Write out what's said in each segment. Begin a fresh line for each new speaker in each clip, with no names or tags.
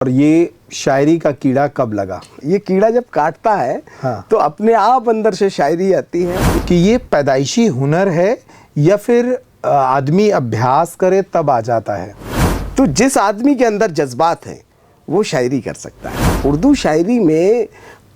और ये शायरी का कीड़ा कब लगा?
ये कीड़ा जब काटता है
हाँ।
तो अपने आप अंदर से शायरी आती है।
कि ये पैदाइशी हुनर है या फिर आदमी अभ्यास करे तब आ जाता है?
तो जिस आदमी के अंदर जज्बात हैं वो शायरी कर सकता है। उर्दू शायरी में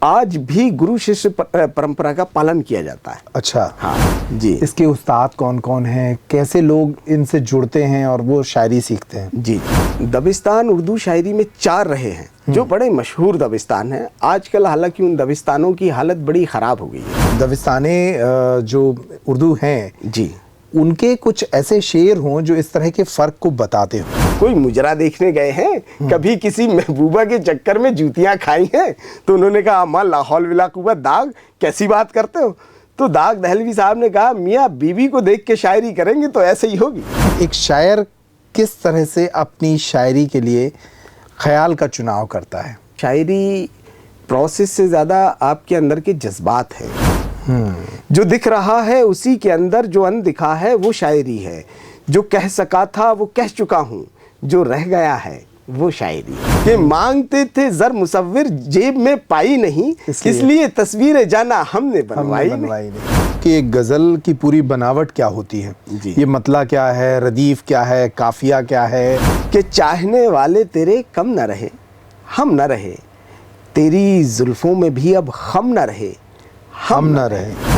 आज भी गुरु शिष्य परंपरा का पालन किया जाता है।
अच्छा।
हाँ जी।
इसके उस्ताद कौन कौन हैं? कैसे लोग इनसे जुड़ते हैं और वो शायरी सीखते हैं?
जी, दबिस्तान उर्दू शायरी में 4 रहे हैं जो बड़े मशहूर दबिस्तान हैं। आजकल हालांकि उन दबिस्तानों की हालत बड़ी ख़राब हो गई है।
दबिस्ताने जो उर्दू हैं
जी,
उनके कुछ ऐसे शेर हों जो इस तरह के फ़र्क को बताते हो।
कोई मुजरा देखने गए हैं, कभी किसी महबूबा के चक्कर में जूतियां खाई हैं, तो उन्होंने कहा अम्मा लाहौल विला कुव्वत दाग, कैसी बात करते हो? तो दाग दहलवी साहब ने कहा मियाँ बीवी को देख के शायरी करेंगे तो ऐसे ही होगी।
एक शायर किस तरह से अपनी शायरी के लिए ख्याल का चुनाव करता है?
शायरी प्रोसेस से ज़्यादा आपके अंदर के जज्बात हैं। जो दिख रहा है उसी के अंदर जो अनदिखा है वो शायरी है। जो कह सका था वो कह चुका हूँ, जो रह गया है वो शायरी। ये मांगते थे जर मुसव्विर जेब में पाई नहीं, इसलिए तस्वीरें जाना हमने बनवाई नहीं।
कि एक गज़ल की पूरी बनावट क्या होती है? ये मतला क्या है, रदीफ क्या है, काफिया क्या है?
कि चाहने वाले तेरे कम न रहे, हम न रहे, तेरी जुल्फों में भी अब हम न रहे,
हम न रहे।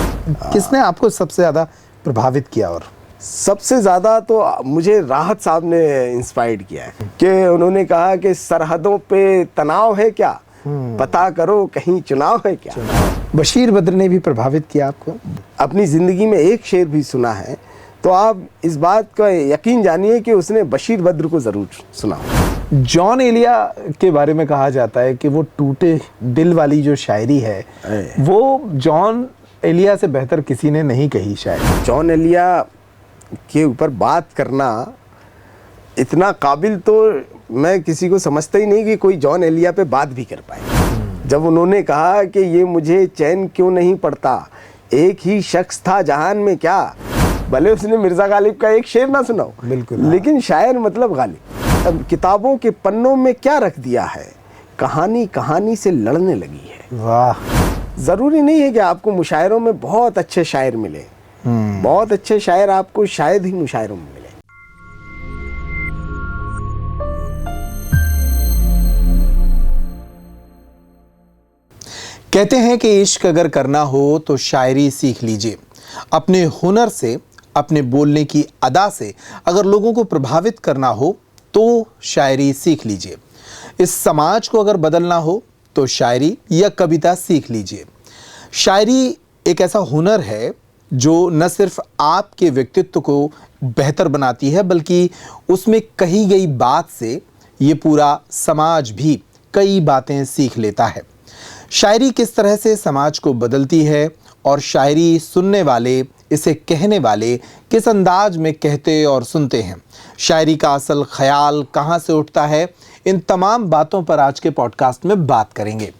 किसने आपको सबसे ज़्यादा प्रभावित किया? और
सबसे ज़्यादा तो मुझे राहत साहब ने इंस्पायर्ड किया है कि उन्होंने कहा कि सरहदों पे तनाव है क्या, पता करो कहीं चुनाव है क्या।
बशीर बद्र ने भी प्रभावित किया आपको?
अपनी ज़िंदगी में एक शेर भी सुना है तो आप इस बात का यकीन जानिए कि उसने बशीर बद्र को ज़रूर सुना।
जॉन एलिया के बारे में कहा जाता है कि वो टूटे दिल वाली जो शायरी है वो जॉन एलिया से बेहतर किसी ने नहीं कही शायद।
जॉन एलिया के ऊपर बात करना इतना काबिल तो मैं किसी को समझता ही नहीं कि कोई जॉन एलिया पे बात भी कर पाए। जब उन्होंने कहा कि ये मुझे चैन क्यों नहीं पड़ता, एक ही शख्स था जहान में क्या, भले उसने मिर्ज़ा गालिब का एक शेर ना सुना हो,
बिल्कुल,
लेकिन शायर मतलब गालिब। अब किताबों के पन्नों में क्या रख दिया है, कहानी कहानी से लड़ने लगी है।
वाह।
ज़रूरी नहीं है कि आपको मुशायरों में बहुत अच्छे शायर मिले, बहुत अच्छे शायर आपको शायद ही मुशायरों में मिले।
कहते हैं कि इश्क अगर करना हो तो शायरी सीख लीजिए। अपने हुनर से, अपने बोलने की अदा से अगर लोगों को प्रभावित करना हो तो शायरी सीख लीजिए। इस समाज को अगर बदलना हो तो शायरी या कविता सीख लीजिए। शायरी एक ऐसा हुनर है जो न सिर्फ आपके व्यक्तित्व को बेहतर बनाती है बल्कि उसमें कही गई बात से ये पूरा समाज भी कई बातें सीख लेता है। शायरी किस तरह से समाज को बदलती है और शायरी सुनने वाले, इसे कहने वाले किस अंदाज में कहते और सुनते हैं, शायरी का असल ख्याल कहाँ से उठता है, इन तमाम बातों पर आज के पॉडकास्ट में बात करेंगे।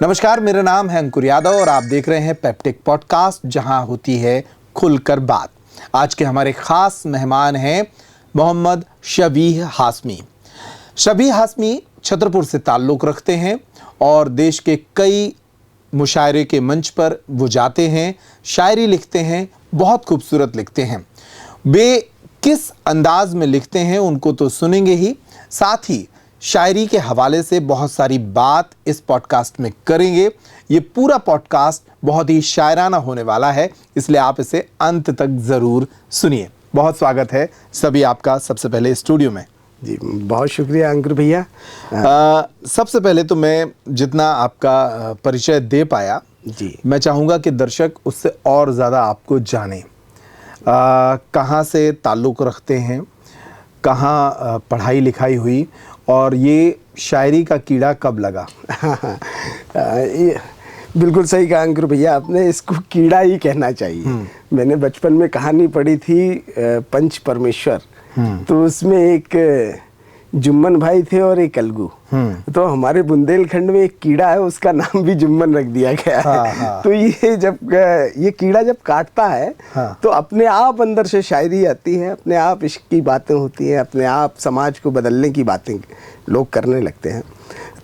नमस्कार, मेरा नाम है अंकुर यादव और आप देख रहे हैं पेप्टिक पॉडकास्ट, जहां होती है खुलकर बात। आज के हमारे खास मेहमान हैं मोहम्मद शबीह हाशमी। शबीह हाशमी छतरपुर से ताल्लुक़ रखते हैं और देश के कई मुशायरे के मंच पर वो जाते हैं, शायरी लिखते हैं, बहुत खूबसूरत लिखते हैं। वे किस अंदाज में लिखते हैं उनको तो सुनेंगे ही, साथ ही शायरी के हवाले से बहुत सारी बात इस पॉडकास्ट में करेंगे। ये पूरा पॉडकास्ट बहुत ही शायराना होने वाला है, इसलिए आप इसे अंत तक ज़रूर सुनिए। बहुत स्वागत है सभी आपका सबसे पहले स्टूडियो में।
जी, बहुत शुक्रिया अंकुर भैया।
सबसे पहले तो मैं जितना आपका परिचय दे पाया
जी,
मैं चाहूँगा कि दर्शक उससे और ज़्यादा आपको जाने। कहाँ से ताल्लुक़ रखते हैं, कहाँ पढ़ाई लिखाई हुई और ये शायरी का कीड़ा कब लगा?
बिल्कुल सही कहा अंकुर भैया आपने, इसको कीड़ा ही कहना चाहिए। मैंने बचपन में कहानी पढ़ी थी पंच परमेश्वर, तो उसमें एक जुम्मन भाई थे और एक अलगू। तो हमारे बुंदेलखंड में एक कीड़ा है, उसका नाम भी जुम्मन रख दिया गया है। तो ये कीड़ा जब काटता है तो अपने आप अंदर से शायरी आती है, अपने आप इश्क की बातें होती हैं, अपने आप समाज को बदलने की बातें लोग करने लगते हैं।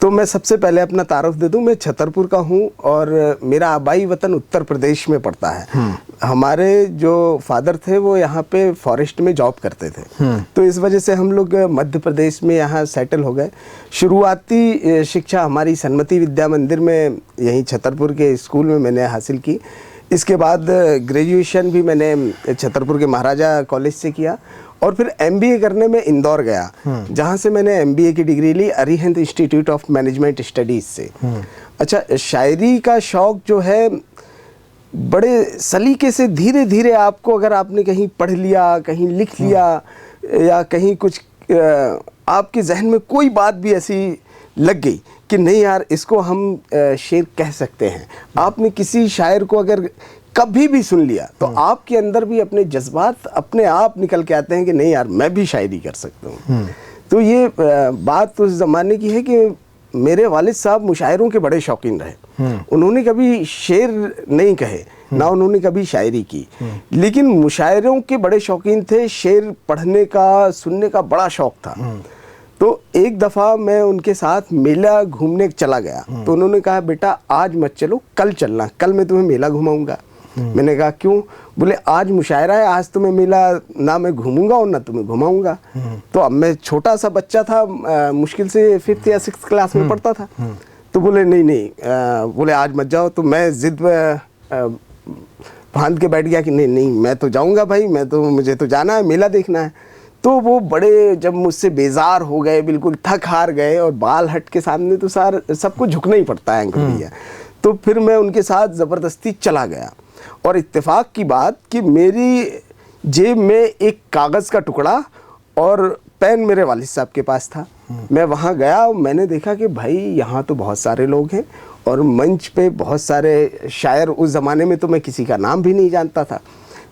तो मैं सबसे पहले अपना तारुफ दे दूं, मैं छतरपुर का हूं और मेरा आबाई वतन उत्तर प्रदेश में पड़ता है। हमारे जो फादर थे वो यहाँ पे फॉरेस्ट में जॉब करते थे, तो इस वजह से हम लोग मध्य प्रदेश में यहाँ सेटल हो गए। शुरुआती शिक्षा हमारी सन्मति विद्या मंदिर में यहीं छतरपुर के स्कूल में मैंने हासिल की। इसके बाद ग्रेजुएशन भी मैंने छतरपुर के महाराजा कॉलेज से किया और फिर MBA करने में इंदौर गया, जहाँ से मैंने MBA की डिग्री ली Arihant institute of management studies से। अच्छा, शायरी का शौक जो है बड़े सलीके से धीरे धीरे आपको, अगर आपने कहीं पढ़ लिया, कहीं लिख लिया या कहीं कुछ आपके जहन में कोई बात भी ऐसी लग गई कि नहीं यार इसको हम शेर कह सकते हैं, आपने किसी शायर को अगर कभी भी सुन लिया तो आपके अंदर भी अपने जज्बात अपने आप निकल के आते हैं कि नहीं यार मैं भी शायरी कर सकता हूँ। तो ये बात उस ज़माने की है कि मेरे वालिद साहब मुशायरों के बड़े शौकीन रहे। उन्होंने कभी शेर नहीं कहे, ना उन्होंने कभी शायरी की, लेकिन मुशायरों के बड़े शौकीन थे। शेर पढ़ने का, सुनने का बड़ा शौक था। तो एक दफ़ा मैं उनके साथ मेला घूमने चला गया, तो उन्होंने कहा बेटा आज मत चलो, कल चलना, कल मैं तुम्हें मेला घुमाऊंगा। मैंने कहा क्यों? बोले आज मुशायरा है, आज तो मैं मेला ना मैं घूमूंगा और ना तुम्हें घुमाऊंगा। तो अब मैं छोटा सा बच्चा था, मुश्किल से 5th या 6th क्लास में पढ़ता था। तो बोले नहीं, बोले आज मत जाओ। तो मैं जिद बांध के बैठ गया कि नहीं मैं तो जाऊंगा भाई, मुझे तो जाना है, मेला देखना है। तो वो बड़े जब मुझसे बेजार हो गए, बिल्कुल थक हार गए, और बाल हट के सामने तो सबको झुकना ही पड़ता है अंकल भैया। तो फिर मैं उनके साथ ज़बरदस्ती चला गया और इत्तेफाक की बात कि मेरी जेब में एक कागज़ का टुकड़ा और पेन मेरे वालिद साहब के पास था। मैं वहाँ गया और मैंने देखा कि भाई यहाँ तो बहुत सारे लोग हैं और मंच पे बहुत सारे शायर। उस ज़माने में तो मैं किसी का नाम भी नहीं जानता था,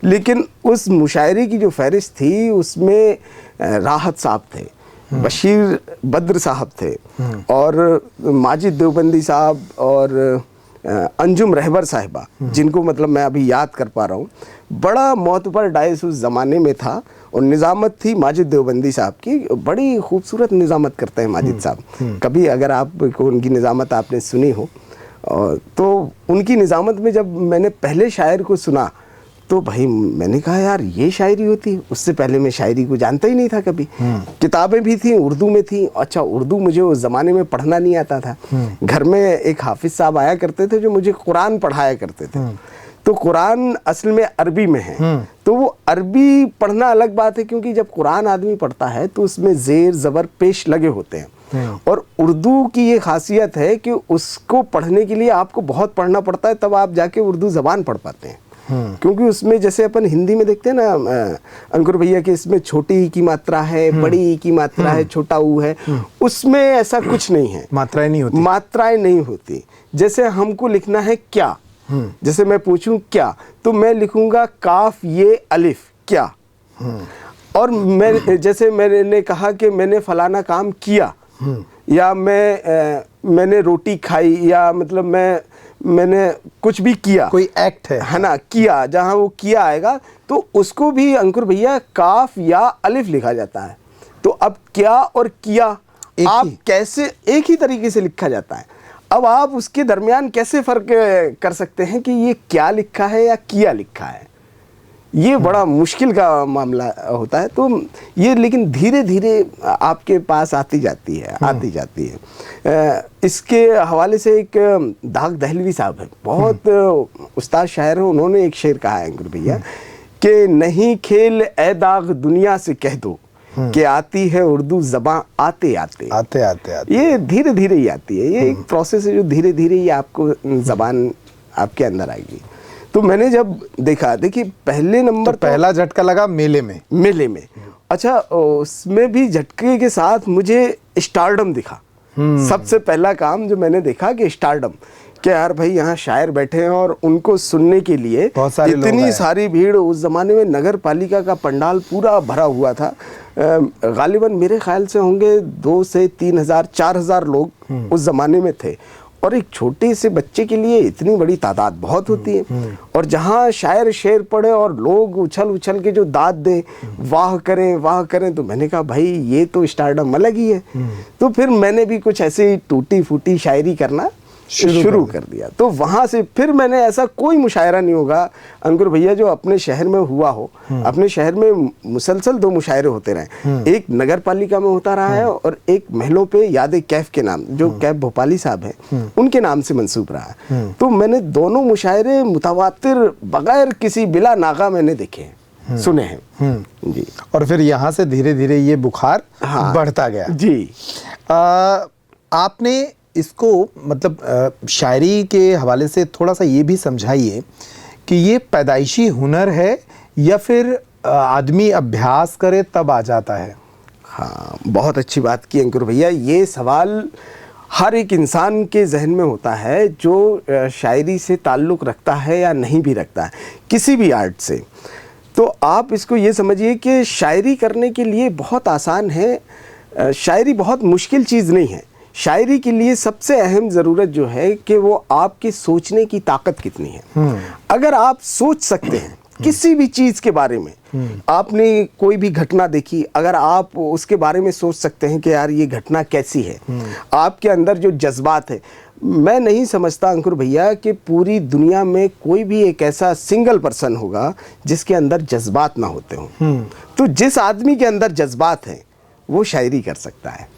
लेकिन उस मुशायरे की जो फहरिस्त थी उसमें राहत साहब थे, बशीर बद्र साहब थे और माजिद देवबंदी साहब और अंजुम रहबर साहिबा, जिनको मतलब मैं अभी याद कर पा रहा हूँ। बड़ा मोतबर डाइस उस ज़माने में था और निज़ामत थी माजिद देवबंदी साहब की। बड़ी खूबसूरत निज़ामत करते हैं माजिद साहब। कभी अगर आपको उनकी निज़ामत आपने सुनी हो, तो उनकी निज़ामत में जब मैंने पहले शायर को सुना तो भाई मैंने कहा यार ये शायरी होती है। उससे पहले मैं शायरी को जानता ही नहीं था कभी। किताबें भी थी, उर्दू में थी। अच्छा, उर्दू मुझे उस ज़माने में पढ़ना नहीं आता था। घर में एक हाफिज साहब आया करते थे जो मुझे कुरान पढ़ाया करते थे। तो कुरान असल में अरबी में है, तो वो अरबी पढ़ना अलग बात है, क्योंकि जब कुरान आदमी पढ़ता है तो उसमें ज़ेर ज़बर पेश लगे होते हैं। और उर्दू की ये खासियत है कि उसको पढ़ने के लिए आपको बहुत पढ़ना पड़ता है, तब आप जाके उर्दू ज़बान पढ़ पाते हैं। क्योंकि उसमें जैसे अपन हिंदी में देखते हैं ना अंकुर भैया कि इसमें छोटी ई की मात्रा है, बड़ी ई की मात्रा है, छोटा ऊ है, उसमें ऐसा कुछ नहीं है।
मात्राएं नहीं होती। जैसे हमको लिखना है क्या, जैसे मैं पूछूं क्या, तो मैं लिखूंगा काफ ये अलिफ क्या। और मैं जैसे मैंने कहा कि मैंने फलाना काम किया, या मैंने रोटी खाई, या मतलब मैंने कुछ भी किया, कोई एक्ट है
ना, किया, जहाँ वो किया आएगा तो उसको भी अंकुर भैया काफ या अलिफ लिखा जाता है। तो अब क्या और किया आप कैसे एक ही तरीके से लिखा जाता है। अब आप उसके दरमियान कैसे फ़र्क कर सकते हैं कि ये क्या लिखा है या किया लिखा है, ये बड़ा मुश्किल का मामला होता है। तो ये लेकिन धीरे धीरे आपके पास आती जाती है। इसके हवाले से एक दाग दहलवी साहब है, बहुत उस्ताद शायर हैं। उन्होंने एक शेर कहा है अंकुर भैया कि नहीं खेल ए दाग दुनिया से कह दो कि आती है उर्दू ज़बां आते आते। ये धीरे धीरे ही आती है, ये एक प्रोसेस है जो धीरे धीरे ही आपको ज़बान आपके अंदर आएगी। तो मैंने जब देखा, देखिए पहले नंबर
तो पहला झटका लगा मेले में। अच्छा, उसमें भी झटके के साथ मुझे स्टारडम दिखा। सबसे पहला काम जो मैंने देखा कि स्टारडम,
कि यार भाई यहाँ शायर बैठे हैं और उनको सुनने के लिए
बहुत सारे लोग
इतनी
आए।
सारी भीड़। उस ज़माने में नगर पालिका का पंडाल पूरा भरा हुआ था। गालिबन मेरे ख्याल से होंगे 2 से 3 हज़ार 4 हज़ार लोग उस ज़माने में थे, और एक छोटे से बच्चे के लिए इतनी बड़ी तादाद बहुत होती है। और जहाँ शायर शेर पढ़े और लोग उछल उछल के जो दाद दें, वाह करें, तो मैंने कहा भाई ये तो स्टारडम अलग ही है। तो फिर मैंने भी कुछ ऐसी टूटी फूटी शायरी करना शुरू कर दिया। तो वहाँ से फिर मैंने ऐसा कोई मुशायरा नहीं होगा अंकुर भैया जो अपने शहर में हुआ हो। अपने शहर में मुसलसल 2 मुशायरे होते रहे, एक नगर पालिका में होता रहा है और एक महलों पे याद कैफ के नाम, जो कैफ भोपाली साहब हैं उनके नाम से मंसूब रहा है। तो मैंने दोनों मुशायरे मुतवातिर बगैर किसी बिला नागा मैंने देखे हैं, सुने हैं जी।
और फिर यहाँ से धीरे धीरे ये बुखार बढ़ता गया
जी।
आपने इसको मतलब शायरी के हवाले से थोड़ा सा ये भी समझाइए कि ये पैदाइशी हुनर है या फिर आदमी अभ्यास करे तब आ जाता है।
हाँ, बहुत अच्छी बात की अंकुर भैया। ये सवाल हर एक इंसान के जहन में होता है जो शायरी से ताल्लुक़ रखता है या नहीं भी रखता है, किसी भी आर्ट से। तो आप इसको ये समझिए कि शायरी करने के लिए बहुत आसान है, शायरी बहुत मुश्किल चीज़ नहीं है। शायरी के लिए सबसे अहम ज़रूरत जो है कि वो आपके सोचने की ताकत कितनी है। अगर आप सोच सकते हैं किसी भी चीज़ के बारे में, आपने कोई भी घटना देखी, अगर आप उसके बारे में सोच सकते हैं कि यार ये घटना कैसी है, आपके अंदर जो जज्बात है, मैं नहीं समझता अंकुर भैया कि पूरी दुनिया में कोई भी एक ऐसा सिंगल पर्सन होगा जिसके अंदर जज्बात ना होते हों। तो जिस आदमी के अंदर जज्बात हैं वो शायरी कर सकता है।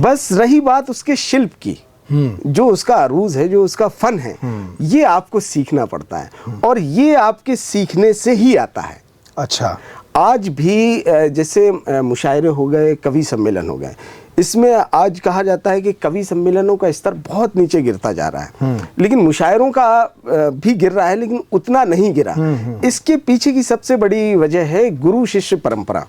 बस रही बात उसके शिल्प की, जो उसका अरूज है, जो उसका फन है, ये आपको सीखना पड़ता है और ये आपके सीखने से ही आता है।
अच्छा,
आज भी जैसे मुशायरे हो गए, कवि सम्मेलन हो गए, इसमें आज कहा जाता है कि कवि सम्मेलनों का स्तर बहुत नीचे गिरता जा रहा है, लेकिन मुशायरों का भी गिर रहा है, लेकिन उतना नहीं गिरा। इसके पीछे की सबसे बड़ी वजह है गुरु शिष्य परंपरा।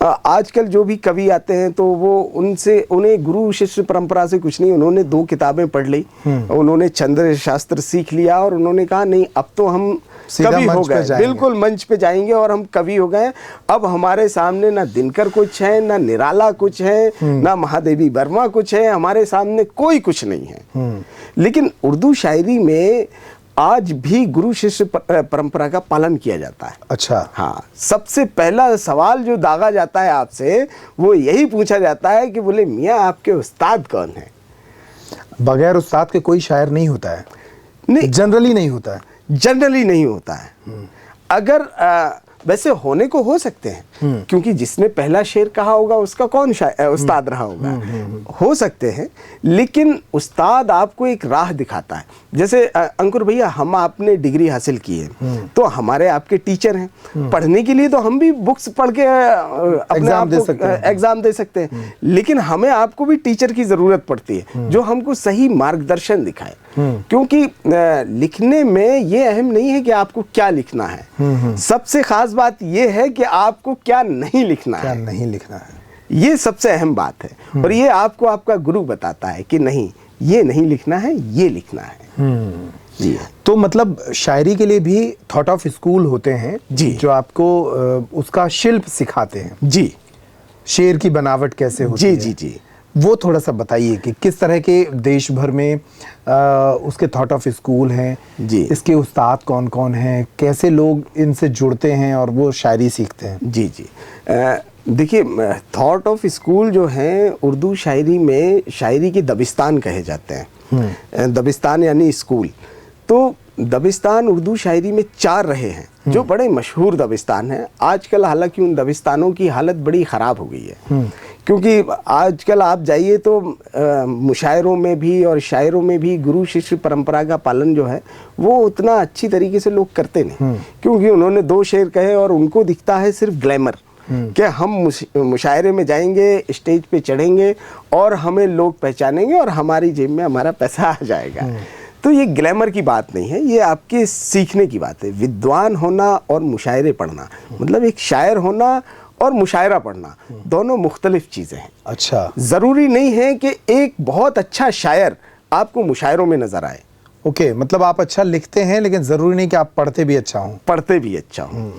आजकल जो भी कवि आते हैं तो वो उन्हें गुरु शिष्य परंपरा से कुछ नहीं, उन्होंने 2 किताबें पढ़ ली, उन्होंने चंद्र शास्त्र सीख लिया और उन्होंने कहा नहीं अब तो हम कवि हो गए, बिल्कुल मंच पे जाएंगे और हम कवि हो गए। अब हमारे सामने ना दिनकर कुछ है, ना निराला कुछ है, ना महादेवी वर्मा कुछ है, हमारे सामने कोई कुछ नहीं है। लेकिन उर्दू शायरी में आज भी गुरु शिष्य परंपरा का पालन किया जाता है।
अच्छा,
हाँ, सबसे पहला सवाल जो दागा जाता है आपसे वो यही पूछा जाता है कि बोले मियाँ आपके उस्ताद कौन है?
बगैर उस्ताद के कोई शायर नहीं होता है।
नहीं,
जनरली नहीं होता है।
जनरली नहीं होता है। अगर वैसे होने को हो सकते हैं, क्योंकि जिसने पहला शेर कहा होगा उसका कौन उस्ताद रहा होगा, हो सकते हैं, लेकिन उस्ताद आपको एक राह दिखाता है। जैसे अंकुर भैया हम आपने डिग्री हासिल की है तो हमारे आपके टीचर हैं, पढ़ने के लिए तो हम भी बुक्स पढ़ के अपने एग्जाम दे सकते हैं, लेकिन हमें आपको भी टीचर की जरूरत पड़ती है जो हमको सही मार्गदर्शन दिखाए। क्योंकि लिखने में ये अहम नहीं है कि आपको क्या लिखना है, सबसे खास बात ये है कि आपको क्या नहीं लिखना
क्या
है।
नहीं लिखना है,
ये सबसे अहम बात है और ये आपको आपका गुरु बताता है कि नहीं ये नहीं लिखना है, ये लिखना है। जी,
तो मतलब शायरी के लिए भी थॉट ऑफ स्कूल होते हैं
जी,
जो आपको उसका शिल्प सिखाते हैं।
जी,
शेर की बनावट कैसे होती
जी,
है,
जी, जी,
वो थोड़ा सा बताइए कि किस तरह के देश भर में उसके थॉट ऑफ स्कूल हैं
जी,
इसके उस्ताद कौन कौन हैं, कैसे लोग इनसे जुड़ते हैं और वो शायरी सीखते हैं।
जी, जी। देखिए, थॉट ऑफ स्कूल जो हैं उर्दू शायरी में शायरी के दबिस्तान कहे जाते हैं। दबिस्तान यानी स्कूल। तो दबिस्तान उर्दू शायरी में 4 रहे हैं जो बड़े मशहूर दबिस्तान हैं। आजकल हालांकि उन दबिस्तानों की हालत बड़ी ख़राब हो गई है, क्योंकि आजकल आप जाइए तो मुशायरों में भी और शायरों में भी गुरु शिष्य परंपरा का पालन जो है वो उतना अच्छी तरीके से लोग करते नहीं, क्योंकि उन्होंने 2 शेर कहे और उनको दिखता है सिर्फ ग्लैमर कि हम मुशायरे में जाएंगे, स्टेज पे चढ़ेंगे और हमें लोग पहचानेंगे और हमारी जेब में हमारा पैसा आ जाएगा। तो ये ग्लैमर की बात नहीं है, ये आपके सीखने की बात है। विद्वान होना और मुशायरे पढ़ना, मतलब एक शायर होना और मुशायरा पढ़ना दोनों मुख्तलिफ चीज़ें हैं।
अच्छा,
ज़रूरी नहीं है कि एक बहुत अच्छा शायर आपको मुशायरों में नजर आए।
ओके, मतलब आप अच्छा लिखते हैं लेकिन ज़रूरी नहीं कि आप पढ़ते भी अच्छा हों।
पढ़ते भी अच्छा हो।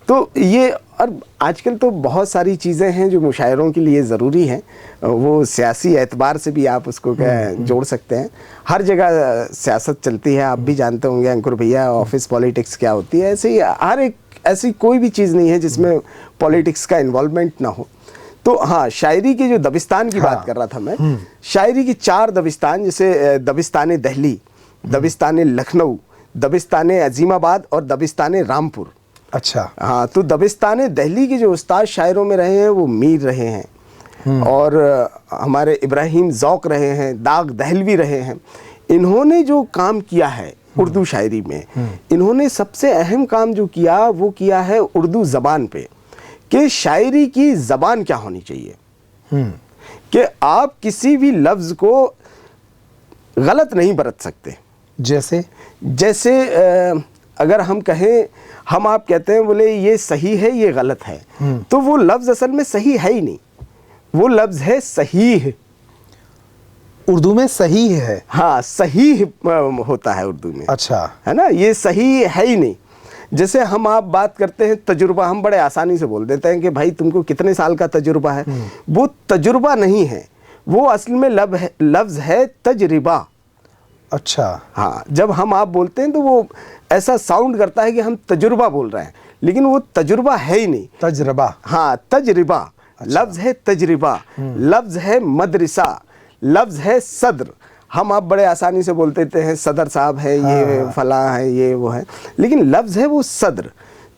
तो ये, और आजकल तो बहुत सारी चीज़ें हैं जो मुशायरों के लिए ज़रूरी हैं, वो सियासी एतबार से भी आप उसको जोड़ सकते हैं। हर जगह सियासत चलती है, आप भी जानते होंगे अंकुर भैया, ऑफिस पॉलिटिक्स क्या होती है। ऐसे ही हर एक, ऐसी कोई भी चीज़ नहीं है जिसमें पॉलिटिक्स का इन्वॉल्वमेंट ना हो। तो हाँ, शायरी के जो दबिस्तान की बात कर रहा था मैं, शायरी की 4 दबिस्तान, जैसे दबिस्तान दिल्ली, दबिस्तान लखनऊ, दबिस्तान अजीमाबाद और दबिस्तान रामपुर।
अच्छा।
हाँ, तो दबिस्तान दिल्ली के जो उस्ताद शायरों में रहे हैं वो मीर रहे हैं, और हमारे इब्राहिम ज़ौक़ रहे हैं, दाग दहलवी रहे हैं। इन्होंने जो काम किया है उर्दू शायरी में, इन्होंने सबसे अहम काम जो किया वो किया है उर्दू ज़बान पे, कि शायरी की ज़बान क्या होनी चाहिए, कि आप किसी भी लफ्ज़ को गलत नहीं बरत सकते। जैसे अगर हम कहें, हम आप कहते हैं बोले ये सही है ये गलत है, तो वो लफ्ज़ असल में सही है ही नहीं, वो लफ्ज़ है सहीह।
उर्दू में सही है?
हाँ, सही होता है उर्दू में।
अच्छा,
है ना, ये सही है ही नहीं। जैसे हम आप बात करते हैं तजुर्बा, हम बड़े आसानी से बोल देते हैं कि भाई तुमको कितने साल का तजुर्बा है। वो तजुर्बा नहीं है, वो असल में लफ्ज़ है तजरिबा।
अच्छा।
हाँ, जब हम आप बोलते हैं तो वो ऐसा साउंड करता है कि हम तजुर्बा बोल रहे हैं, लेकिन वो तजुर्बा है ही नहीं।
तजरबा।
हाँ, तजरिबा। अच्छा। लफ्ज़ है तजरिबा, लफ्ज़ है मदरसा, लफ्ज़ है सदर। हम आप बड़े आसानी से बोल देते हैं सदर साहब है, ये फला है, ये वो है, लेकिन लफ्ज़ है वो सदर।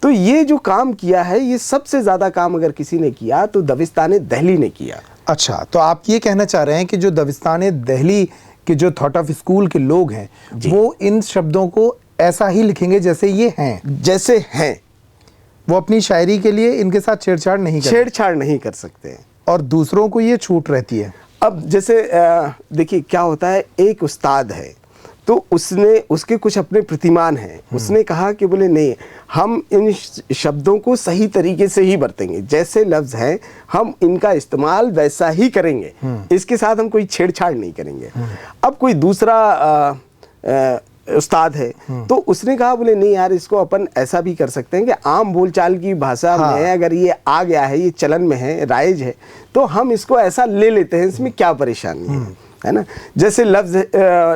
तो ये जो काम किया है, ये सबसे ज़्यादा काम अगर किसी ने किया तो दबिस्तान दिल्ली ने किया।
अच्छा, तो आप ये कहना चाह रहे हैं कि जो दबिस्तान दिल्ली के जो थॉट ऑफ स्कूल के लोग हैं, वो इन शब्दों को ऐसा ही लिखेंगे जैसे ये हैं,
जैसे हैं।
वो अपनी शायरी के लिए इनके साथ छेड़छाड़ नहीं कर
सकते,
और दूसरों को ये छूट रहती है।
अब जैसे देखिए क्या होता है, एक उस्ताद है तो उसके कुछ अपने प्रतिमान हैं, उसने कहा कि बोले नहीं, हम इन शब्दों को सही तरीके से ही बरतेंगे, जैसे लफ्ज़ हैं हम इनका इस्तेमाल वैसा ही करेंगे, इसके साथ हम कोई छेड़छाड़ नहीं करेंगे। अब कोई दूसरा उस्ताद है तो उसने कहा बोले नहीं यार, इसको अपन ऐसा भी कर सकते हैं कि आम बोलचाल की भाषा में अगर ये आ गया है, ये चलन में है, राइज है, तो हम इसको ऐसा ले लेते हैं, इसमें क्या परेशानी है ना। जैसे लफ्ज़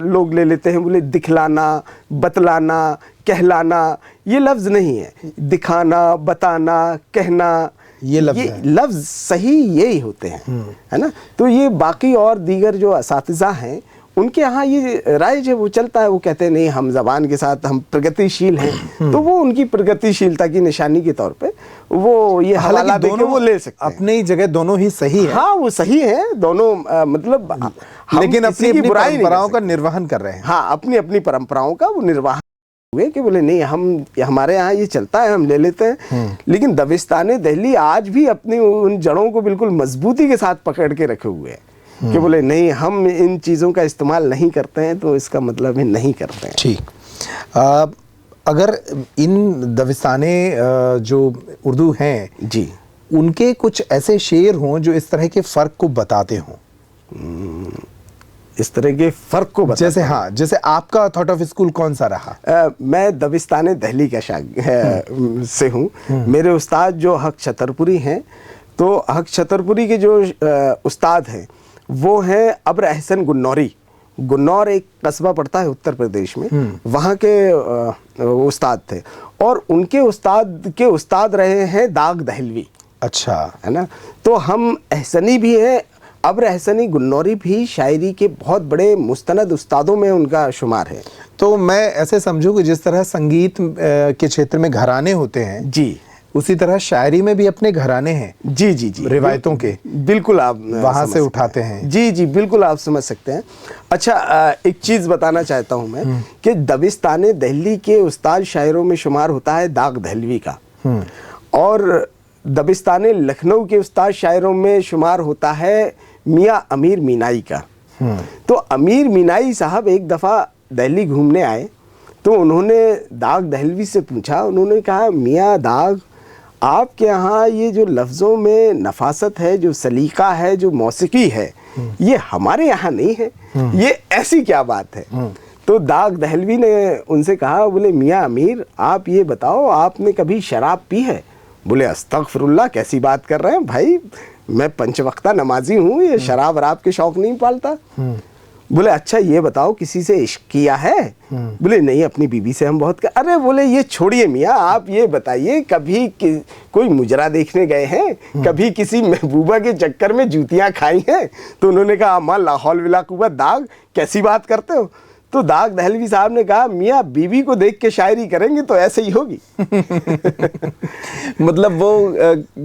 लोग ले लेते हैं, बोले दिखलाना, बतलाना, कहलाना, ये लफ्ज़ नहीं है। दिखाना, बताना, कहना, ये लफ्ज़ सही यही होते हैं, है ना। तो ये बाकी और दीगर जो असातिज़ा हैं उनके यहाँ ये राइज है, वो चलता है, वो कहते हैं नहीं, हम ज़बान के साथ हम प्रगतिशील हैं, तो वो उनकी प्रगतिशीलता की निशानी के तौर पे वो ये हवाला देके वो ले सकते हैं।
अपनी जगह दोनों ही सही है।
हाँ, वो सही है दोनों, मतलब
लेकिन अपनी अपनी परंपराओं का निर्वहन कर रहे हैं।
हाँ, अपनी अपनी परंपराओं का वो निर्वाहन हुए कि बोले नहीं, हमारे यहाँ ये चलता है, हम ले लेते हैं। लेकिन दबिस्तान दिल्ली आज भी अपनी उन जड़ों को बिल्कुल मजबूती के साथ पकड़ के रखे हुए हैं कि बोले नहीं, हम इन चीज़ों का इस्तेमाल नहीं करते हैं, तो इसका मतलब है नहीं करते हैं।
ठीक। अगर इन दबिस्ताने जो उर्दू हैं
जी,
उनके कुछ ऐसे शेर हों जो इस तरह के फ़र्क को बताते हों,
इस तरह के फ़र्क को बताते
जैसे, हाँ, जैसे आपका थॉट ऑफ स्कूल कौन सा रहा?
मैं दबिस्तान दिल्ली का से हूँ। मेरे उस्ताद जो हक छतरपुरी हैं, तो हक छतरपुरी के जो उस्ताद हैं वो हैं अब्र अहसन गुन्नौरी। गुन्नौर एक कस्बा पड़ता है उत्तर प्रदेश में, वहाँ के उस्ताद थे, और उनके उस्ताद रहे हैं दाग दहलवी।
अच्छा,
है ना। तो हम अहसनी भी हैं, अब्र अहसनी गुन्नौरी भी शायरी के बहुत बड़े मुस्तनद उस्तादों में उनका शुमार है।
तो मैं ऐसे समझूँ कि जिस तरह संगीत के क्षेत्र में घराने होते हैं,
जी,
उसी तरह शायरी में भी अपने घराने हैं।
जी जी जी,
रिवायतों के
बिल्कुल आप
वहाँ से उठाते हैं।
जी जी, बिल्कुल आप समझ सकते हैं। अच्छा, एक चीज़ बताना चाहता हूँ मैं कि दबिस्तान दिल्ली के उस्ताद शायरों में शुमार होता है दाग दहलवी का, और दबिस्तान लखनऊ के उस्ताद शायरों में शुमार होता है मियाँ अमीर मीनाई का। तो अमीर मीनाई साहब एक दफ़ा दिल्ली घूमने आए, तो उन्होंने दाग दहलवी से पूछा, उन्होंने कहा मियाँ दाग, आपके यहाँ ये जो लफ्ज़ों में नफासत है, जो सलीका है, जो मौसीकी है, ये हमारे यहाँ नहीं है, ये ऐसी क्या बात है। तो दाग दहलवी ने उनसे कहा, बोले मियाँ अमीर आप ये बताओ आपने कभी शराब पी है? बोले अस्तगफिरुल्लाह कैसी बात कर रहे हैं भाई, मैं पंचवक्ता नमाजी हूँ, ये शराब वराब के शौक नहीं पालता। बोले अच्छा ये बताओ किसी से इश्क किया है? बोले नहीं अपनी बीवी से हम बहुत अरे बोले ये छोड़िए मियाँ, आप ये बताइए कभी कोई मुजरा देखने गए हैं? कभी किसी महबूबा के चक्कर में जूतियां खाई हैं? तो उन्होंने कहा अम्मा ला हौल वला कुव्वत, दाग कैसी बात करते हो? तो दाग दहलवी साहब ने कहा मियाँ बीवी को देख के शायरी करेंगे तो ऐसे ही होगी।
मतलब वो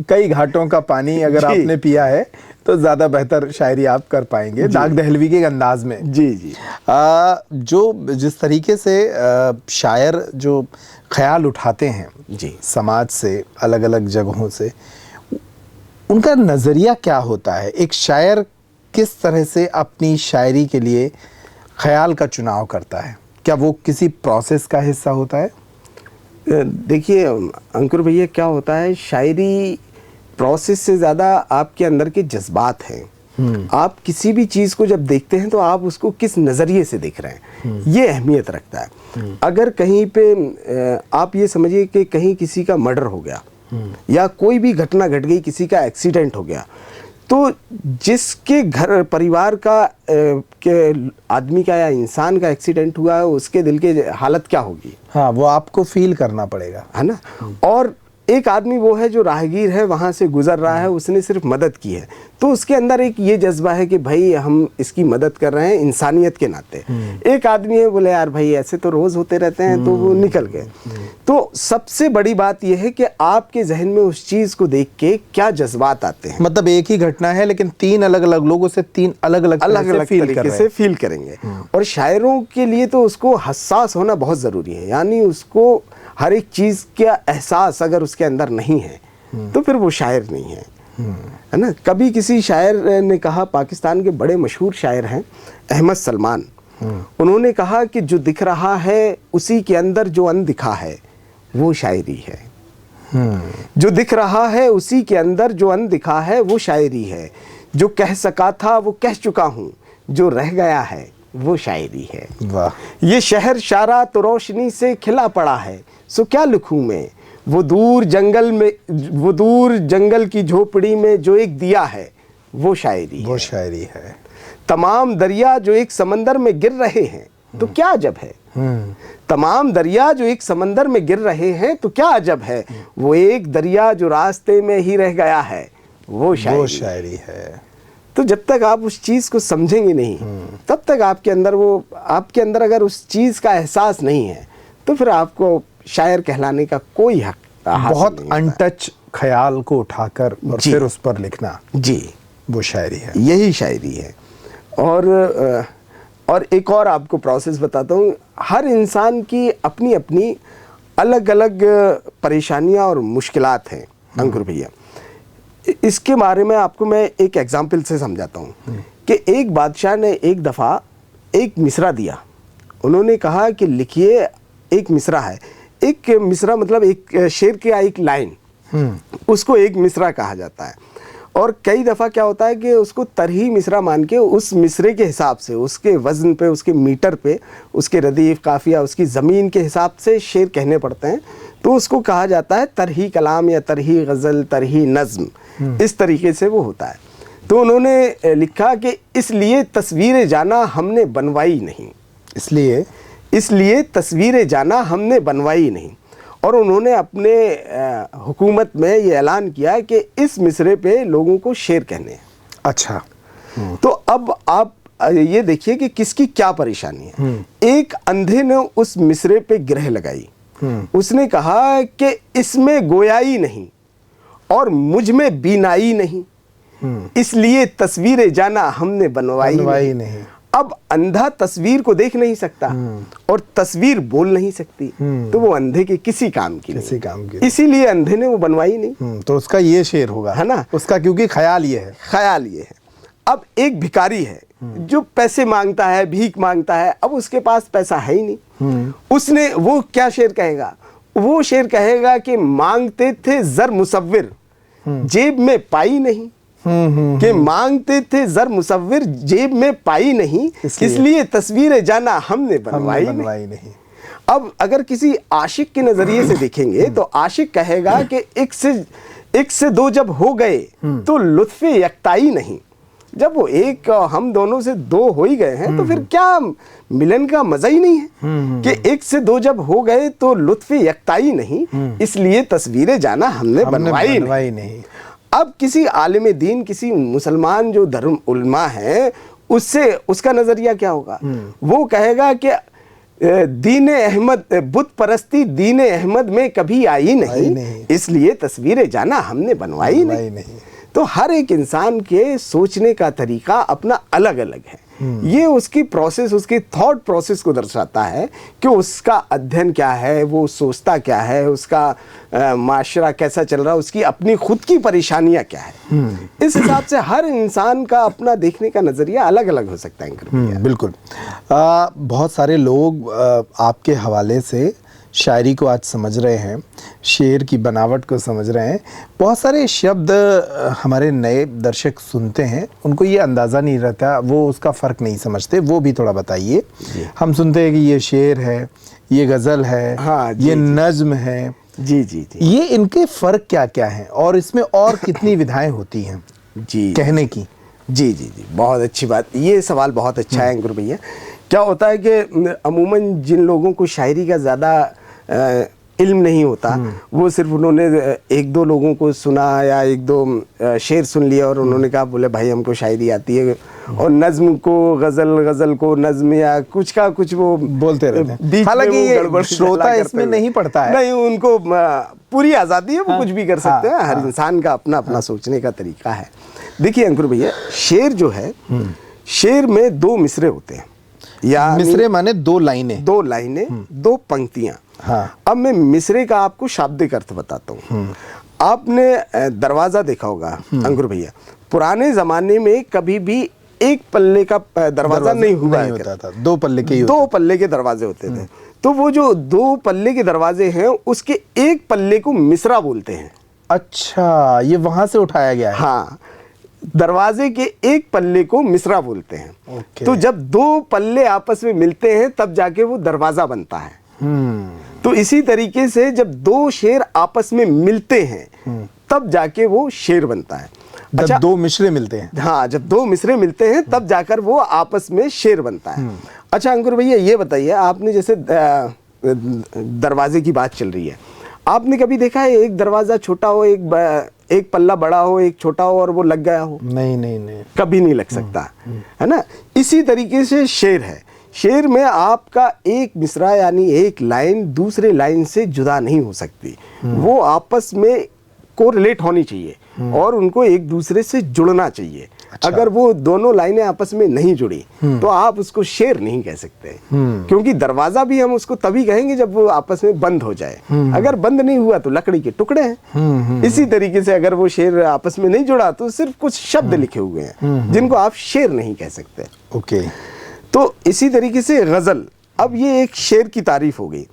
कई घाटों का पानी अगर आपने पिया है तो ज्यादा बेहतर शायरी आप कर पाएंगे दाग दहलवी के अंदाज में।
जी जी।
जो जिस तरीके से शायर जो ख्याल उठाते हैं
जी
समाज से, अलग अलग जगहों से, उनका नजरिया क्या होता है? एक शायर किस तरह से अपनी शायरी के लिए ख्याल का चुनाव करता है? क्या वो किसी प्रोसेस का हिस्सा होता है?
देखिए अंकुर भैया क्या होता है, शायरी प्रोसेस से ज़्यादा आपके अंदर के जज्बात हैं। आप किसी भी चीज़ को जब देखते हैं तो आप उसको किस नज़रिए से देख रहे हैं, ये अहमियत रखता है। अगर कहीं पे आप ये समझिए कि कहीं किसी का मर्डर हो गया या कोई भी घटना घट गई, किसी का एक्सीडेंट हो गया, तो जिसके घर परिवार का के आदमी का या इंसान का एक्सीडेंट हुआ है उसके दिल की हालत क्या होगी?
हाँ, वो आपको फील करना पड़ेगा,
है ना। और एक आदमी वो है जो राहगीर है, वहाँ से गुजर रहा है, उसने सिर्फ मदद की है, तो उसके अंदर एक ये जज्बा है कि भाई हम इसकी मदद कर रहे हैं इंसानियत के नाते। एक आदमी है बोले यार भाई ऐसे तो रोज़ होते रहते हैं, तो वो निकल गए। तो सबसे बड़ी बात यह है कि आपके जहन में उस चीज़ को देख के क्या जज्बात आते हैं।
मतलब एक ही घटना है लेकिन तीन अलग अलग लोगों से तीन अलग अलग
तरीके से फील करेंगे। और शायरों के लिए तो उसको हसास होना बहुत ज़रूरी है, यानी उसको हर एक चीज़ का एहसास अगर उसके अंदर नहीं है तो फिर वो शायर नहीं है ना। कभी किसी शायर ने कहा, पाकिस्तान के बड़े मशहूर शायर हैं अहमद सलमान, उन्होंने कहा कि जो दिख रहा है उसी के अंदर जो अनदिखा है वो शायरी है। जो दिख रहा है उसी के अंदर जो अनदिखा है वो शायरी है। जो कह सका था वो कह चुका हूँ, जो रह गया है वो शायरी है।
वाह।
ये शहर शारा तो रोशनी से खिला पड़ा है, सो क्या लिखूं मैं? वो दूर जंगल की झोपड़ी में जो एक दिया है वो शायरी
वो शायरी है।
तमाम दरिया जो एक समंदर में गिर रहे हैं तो क्या अजब है। तमाम दरिया जो एक समंदर में गिर रहे हैं तो क्या अजब है। वो एक दरिया जो रास्ते में ही रह गया है वो शायरी
है।
तो जब तक आप उस चीज़ को समझेंगे नहीं तब तक आपके अंदर अगर उस चीज़ का एहसास नहीं है तो फिर आपको शायर कहलाने का कोई हक
बहुत अनटच ख्याल को उठाकर और फिर उस पर लिखना,
जी वो
शायरी है,
यही शायरी है। और एक और आपको प्रोसेस बताता हूँ, हर इंसान की अपनी अपनी अलग अलग परेशानियाँ और मुश्किलात हैं अंकुर भैया। इसके बारे में आपको मैं एक एग्जाम्पल से समझाता हूँ कि एक बादशाह ने एक दफ़ा एक मिसरा दिया। उन्होंने कहा कि लिखिए, एक मिसरा है, एक मिसरा मतलब एक शेर की एक लाइन, उसको एक मिसरा कहा जाता है। और कई दफ़ा क्या होता है कि उसको तरही मिसरा मान के उस मिसरे के हिसाब से, उसके वज़न पे, उसके मीटर पे, उसके रदीफ़ काफ़िया, उसकी ज़मीन के हिसाब से शेर कहने पड़ते हैं, तो उसको कहा जाता है तरही कलाम या तरही गज़ल, तरही नज़्म। इस तरीके से वो होता है। तो उन्होंने लिखा कि इसलिए तस्वीरें जाना हमने बनवाई नहीं, इसलिए तस्वीरें जाना हमने बनवाई नहीं। और उन्होंने अपने हुकूमत में ये ऐलान किया कि इस मिसरे पे लोगों को शेर कहने हैं।
अच्छा।
तो अब आप ये देखिए कि किसकी क्या परेशानी है। एक अंधे ने उस मिसरे पे गिरह लगाई, उसने कहा कि इसमें गोयाई नहीं और मुझ में बीनाई नहीं, इसलिए तस्वीरें जाना हमने बनवाई नहीं। अब अंधा तस्वीर को देख नहीं सकता और तस्वीर बोल नहीं सकती, तो वो अंधे के किसी काम की नहीं, इसीलिए अंधे ने वो बनवाई नहीं।
तो उसका ये शेर होगा,
है ना,
उसका, क्योंकि ख्याल ये है।
अब एक भिखारी है जो पैसे मांगता है, भीख मांगता है, अब उसके पास पैसा है ही नहीं। उसने वो क्या शेर कहेगा? वो शेर कहेगा कि मांगते थे जर मुसव्विर, जेब में पाई नहीं, कि मांगते थे जर मुसव्विर जेब में पाई नहीं, इसलिए तस्वीरें जाना हमने बनवाई नहीं। अब अगर किसी आशिक के नजरिए से देखेंगे तो आशिक कहेगा कि एक से दो जब हो गए तो लुत्फ़े यकताई नहीं। जब वो एक हम दोनों से दो हो ही गए हैं तो फिर क्या मिलन का मजा ही नहीं है कि एक से दो जब हो गए तो लुत्फ़े यकताई नहीं, इसलिए तस्वीरें जाना हमने बनवाई नहीं। अब किसी आलिम दीन, किसी मुसलमान जो धर्म उलमा है, उससे उसका नजरिया क्या होगा? वो कहेगा कि दीन अहमद, बुत परस्ती दीन अहमद में कभी आई नहीं, इसलिए तस्वीरें जाना हमने बनवाई नहीं। तो हर एक इंसान के सोचने का तरीका अपना अलग अलग है। ये उसकी प्रोसेस, उसकी थॉट प्रोसेस को दर्शाता है कि उसका अध्ययन क्या है, वो सोचता क्या है, उसका माशरा कैसा चल रहा है, उसकी अपनी खुद की परेशानियां क्या है। इस हिसाब से हर इंसान का अपना देखने का नज़रिया अलग अलग हो सकता है।
बिल्कुल। बहुत सारे लोग आपके हवाले से शायरी को आज समझ रहे हैं, शेर की बनावट को समझ रहे हैं। बहुत सारे शब्द हमारे नए दर्शक सुनते हैं, उनको ये अंदाज़ा नहीं रहता, वो उसका फ़र्क नहीं समझते, वो भी थोड़ा बताइए। हम सुनते हैं कि ये शेर है, ये गज़ल है,
हाँ,
ये नज़्म है।
जी जी जी,
ये इनके फ़र्क क्या क्या हैं और इसमें और कितनी विधाएं होती हैं
जी
कहने की?
जी जी जी, बहुत अच्छी बात। ये सवाल बहुत अच्छा है अंकुर भैया। क्या होता है कि अमूमन जिन लोगों को शायरी का ज़्यादा इल्म नहीं होता, वो सिर्फ उन्होंने एक दो लोगों को सुना या एक दो शेर सुन लिया और उन्होंने कहा, बोले भाई हमको शायरी आती है, और नज़्म को गज़ल, गज़ल को नज़्म, या कुछ का कुछ वो
बोलते रहते हैं। हालांकि ये श्रोता इसमें नहीं पड़ता है,
नहीं, उनको पूरी आज़ादी है, वो कुछ भी कर सकते हैं। हर इंसान का अपना अपना सोचने का तरीका है। देखिए अंकुर भैया, शेर जो है, शेर में दो मिसरे होते हैं, या
मिसरे माने दो लाइनें,
दो पंक्तियां।
हाँ।
अब मैं मिसरे का आपको शाब्दिक अर्थ बताता हूँ। आपने दरवाजा देखा होगा अंकुर भैया, पुराने जमाने में कभी भी एक पल्ले का दरवाजा नहीं
होता था, दो पल्ले के
दरवाजे होते थे। तो वो जो दो पल्ले के दरवाजे हैं, उसके एक पल्ले को मिसरा बोलते हैं।
अच्छा, ये वहां से उठाया गया है।
हाँ, दरवाजे के एक पल्ले को मिसरा बोलते हैं। तो जब दो पल्ले आपस में मिलते हैं तब जाके वो दरवाजा बनता है। तो इसी तरीके से जब दो शेर आपस में मिलते हैं तब जाके वो शेर बनता है।
अच्छा, दो मिसरे मिलते हैं।
हाँ, जब दो मिसरे मिलते हैं तब जाकर वो आपस में शेर बनता है। अच्छा अंकुर भैया, ये बताइए, आपने जैसे दरवाजे की बात चल रही है, आपने कभी देखा है एक दरवाजा छोटा हो, एक पल्ला बड़ा हो, एक छोटा हो और वो लग गया हो?
नहीं,
कभी नहीं लग सकता, है ना। इसी तरीके से शेर है। शेर में आपका एक मिसरा यानी एक लाइन दूसरे लाइन से जुदा नहीं हो सकती, वो आपस में कोरिलेट होनी चाहिए और उनको एक दूसरे से जुड़ना चाहिए। अच्छा। अगर वो दोनों लाइनें आपस में नहीं जुड़ी तो आप उसको शेर नहीं कह सकते, क्योंकि दरवाजा भी हम उसको तभी कहेंगे जब वो आपस में बंद हो जाए। अगर बंद नहीं हुआ तो लकड़ी के टुकड़े हैं। इसी तरीके से अगर वो शेर आपस में नहीं जुड़ा तो सिर्फ कुछ शब्द लिखे हुए हैं जिनको आप शेर नहीं कह सकते।
ओके।
तो इसी तरीके से गजल, अब ये एक शेर की तारीफ हो गई।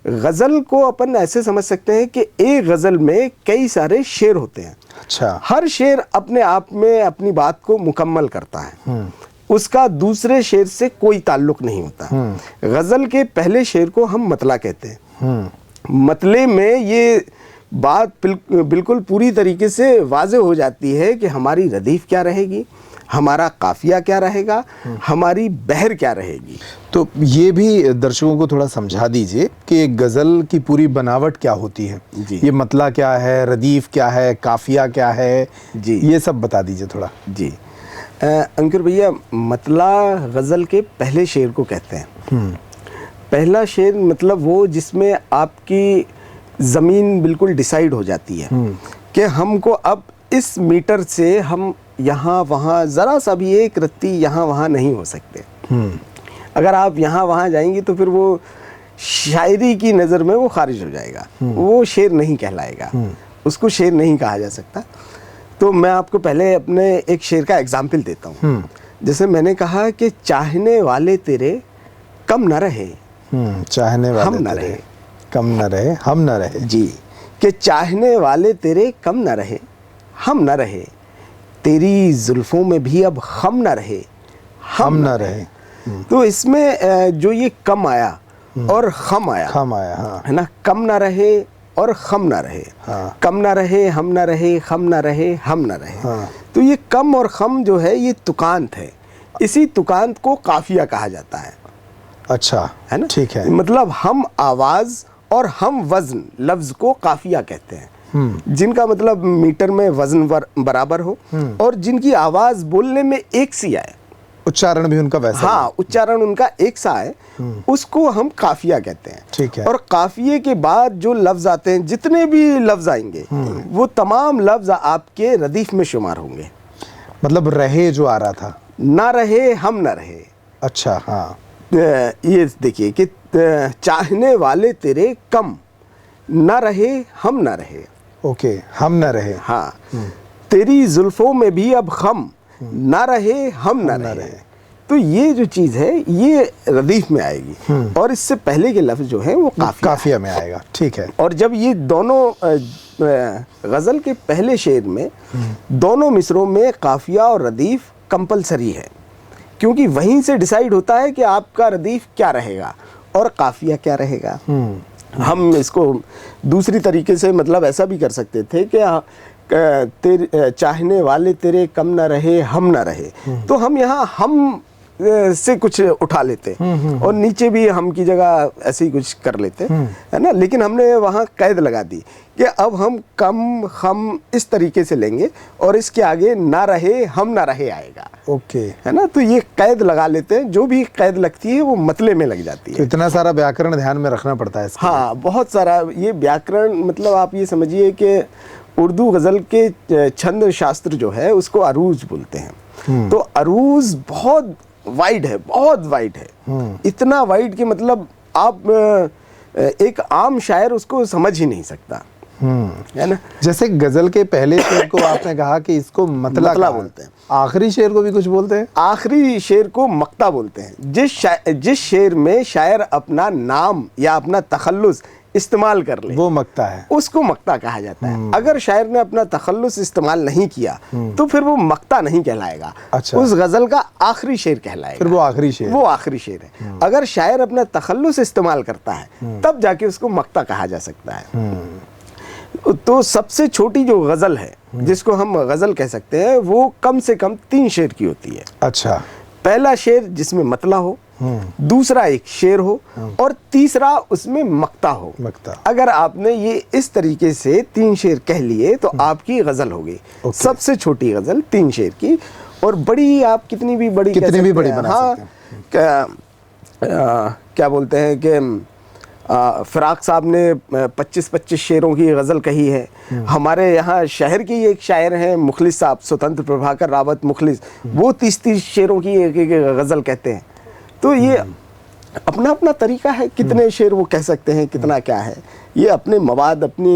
गजल को अपन ऐसे समझ सकते हैं कि एक गजल में कई सारे शेर होते हैं।
अच्छा।
हर शेर अपने आप में अपनी बात को मुकम्मल करता है, उसका दूसरे शेर से कोई ताल्लुक नहीं होता। गजल के पहले शेर को हम मतला कहते हैं। मतले में ये बात बिल्कुल पूरी तरीके से वाज़े हो जाती है कि हमारी रदीफ क्या रहेगी, हमारा काफिया क्या रहेगा, हमारी बहर क्या रहेगी।
तो ये भी दर्शकों को थोड़ा समझा दीजिए कि गज़ल की पूरी बनावट क्या होती है। ये मतला क्या है, रदीफ क्या है, काफिया क्या है जी, ये सब बता दीजिए थोड़ा।
जी अंकुर भैया, मतला गज़ल के पहले शेर को कहते हैं। पहला शेर मतलब वो जिसमें आपकी ज़मीन बिल्कुल डिसाइड हो जाती है कि हमको अब इस मीटर से हम यहाँ वहाँ ज़रा सा भी एक रत्ती यहाँ वहाँ नहीं हो सकते। अगर आप यहाँ वहाँ जाएंगे तो फिर वो शायरी की नज़र में वो खारिज हो जाएगा, वो शेर नहीं कहलाएगा, उसको शेर नहीं कहा जा सकता। तो मैं आपको पहले अपने एक शेर का एग्जाम्पल देता हूँ। जैसे मैंने कहा कि चाहने वाले तेरे कम न रहे,
चाहने वाले
हम न रहे,
कम न रहे, हम न रहे।
जी, कि चाहने वाले तेरे कम न रहे, हम न रहे, तेरी जुल्फों में भी अब खम न रहे,
हम न रहे।
तो इसमें जो ये कम आया और खम आया,
हाँ।
है ना, कम ना रहे और खम ना रहे,
हाँ।
कम ना रहे, हम ना रहे, खम ना रहे, हम ना रहे।
हाँ।
तो ये कम और खम जो है ये तुकांत है, इसी तुकांत को काफिया कहा जाता है।
अच्छा,
है ना,
ठीक है।
मतलब हम आवाज और हम वजन लफ्ज को काफिया कहते हैं, जिनका मतलब मीटर में वजन बराबर हो और जिनकी आवाज बोलने में एक सी आए,
उच्चारण भी उनका वैसा
हाँ, उच्चारण उनका एक सा है, उसको हम काफिया कहते हैं।
ठीक है।
और काफिये के बाद जो लफ्ज आते हैं, जितने भी लफ्ज आएंगे वो तमाम लफ्ज आपके रदीफ में शुमार होंगे।
मतलब रहे जो आ रहा था,
ना रहे हम ना रहे।
अच्छा, हाँ।
ये देखिए कि चाहने वाले तेरे कम, ना रहे हम ना रहे।
ओके, हम न रहे।
हाँ, तेरी जुल्फों में भी अब खम, ना रहे हम ना रहे। तो ये जो चीज़ है ये रदीफ में आएगी और इससे पहले के लफ्ज़ जो है वो
काफिया में आएगा। ठीक है।
और जब ये दोनों गज़ल के पहले शेर में दोनों मिसरों में काफिया और रदीफ कंपलसरी है, क्योंकि वहीं से डिसाइड होता है कि आपका रदीफ क्या रहेगा और काफिया क्या रहेगा। हम इसको दूसरी तरीके से मतलब ऐसा भी कर सकते थे कि तेरे चाहने वाले तेरे कम ना रहे हम ना रहे, तो हम यहाँ हम से कुछ उठा लेते और नीचे भी हम की जगह ऐसे ही कुछ कर लेते, है ना। लेकिन हमने वहाँ कैद लगा दी कि अब हम कम हम इस तरीके से लेंगे और इसके आगे ना रहे हम ना रहे आएगा।
ओके,
है ना, तो ये कैद लगा लेते हैं। जो भी कैद लगती है वो मतले में लग जाती है।
तो इतना सारा व्याकरण ध्यान में रखना पड़ता है इसके
हाँ, बहुत सारा ये व्याकरण, मतलब आप ये समझिए कि उर्दू गज़ल के छंद शास्त्र जो है उसको अरूज बोलते हैं। तो अरूज बहुत वाइड है, बहुत वाइड है, इतना वाइड कि मतलब आप एक आम शायर उसको समझ ही नहीं सकता, है ना।
जैसे गजल के पहले शेर को आपने कहा कि इसको मतला
बोलते हैं,
आखिरी शेर को भी कुछ बोलते हैं,
आखिरी शेर को मक्ता बोलते हैं। जिस शेर में शायर अपना नाम या अपना तखल्लुस इस्तेमाल कर ले
वो मक्ता है,
उसको मक्ता कहा जाता है। अगर शायर ने अपना तखल्लुस इस्तेमाल नहीं किया तो फिर वो मक्ता नहीं कहलाएगा।
अच्छा।
उस गजल का आखिरी शेर कहलाएगा,
फिर वो आखिरी शेर,
वो आखिरी शेर है। अगर शायर अपना तखल्लुस इस्तेमाल करता है तब जाके उसको मक्ता कहा जा सकता है। तो सबसे छोटी जो गजल है जिसको हम गजल कह सकते हैं वो कम से कम 3 शेर की होती है।
अच्छा,
पहला शेर जिसमें मतला हो, दूसरा एक शेर हो और तीसरा उसमें मक्ता हो। अगर आपने ये इस तरीके से 3 शेर कह लिए तो आपकी गजल हो गई। सबसे छोटी गजल 3 शेर की, और बड़ी आप कितनी भी बड़ी बना सकते हैं। क्या बोलते हैं कि फ़राक साहब ने 25-25 शेरों की गज़ल कही है। हमारे यहाँ शहर की एक शायर हैं मुखलिस साहब, स्वतंत्र प्रभाकर रावत मुखलिस, वो 30-30 शेरों की एक गज़ल कहते हैं। तो ये अपना अपना तरीका है, कितने शेर वो कह सकते हैं, कितना क्या है, ये अपने मवाद, अपनी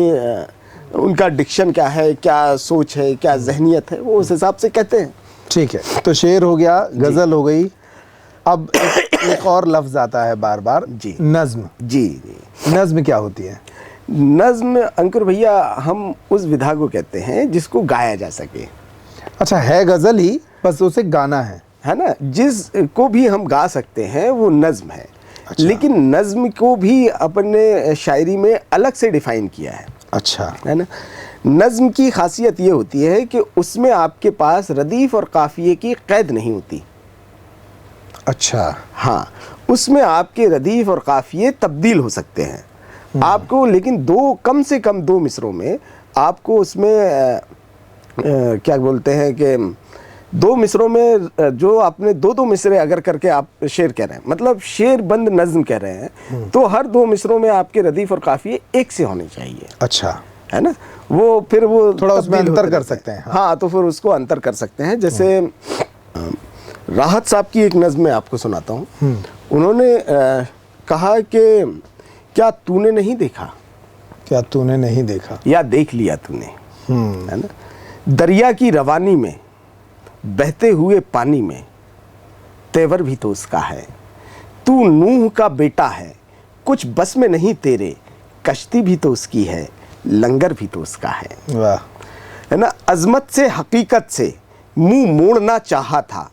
उनका डिक्शन क्या है, क्या सोच है, क्या जहनियत है, वो उस हिसाब से कहते हैं।
ठीक है, तो शेर हो गया, गज़ल हो गई, अब एक और लफ्ज आता है बार बार,
जी,
नज्म।
जी,
नज्म क्या होती है?
नज्म अंकुर भैया हम उस विधा को कहते हैं जिसको गाया जा सके।
अच्छा, है गज़ल ही, बस उसे गाना है
ना, जिसको भी हम गा सकते हैं वो नज्म है।
अच्छा।
लेकिन नज्म को भी अपने शायरी में अलग से डिफाइन किया है।
अच्छा,
है ना। नज्म की खासियत ये होती है कि उसमें आपके पास रदीफ और काफिये की कैद नहीं होती।
अच्छा,
हाँ, उसमें आपके रदीफ और काफिये तब्दील हो सकते हैं आपको, लेकिन कम से कम 2 मिसरों में आपको उसमें क्या बोलते हैं कि 2 मिसरों में जो आपने 2-2 मिसरे अगर करके आप शेर कह रहे हैं, मतलब शेर बंद नज्म कह रहे हैं, तो हर 2 मिसरों में आपके रदीफ और काफिये एक से होने चाहिए।
अच्छा,
है ना। वो फिर वो
थोड़ा उसमें अंतर कर सकते हैं।
हाँ, तो फिर उसको अंतर कर सकते हैं। जैसे राहत साहब की एक नज़्म मैं आपको सुनाता हूँ। उन्होंने कहा कि क्या तूने नहीं देखा,
क्या तूने नहीं देखा,
या देख लिया तूने, है ना। दरिया की रवानी में, बहते हुए पानी में, तेवर भी तो उसका है। तू नूह का बेटा है, कुछ बस में नहीं तेरे, कश्ती भी तो उसकी है, लंगर भी तो उसका है।
वाह।
है ना। अजमत से, हकीकत से मुंह मोड़ना चाहा था,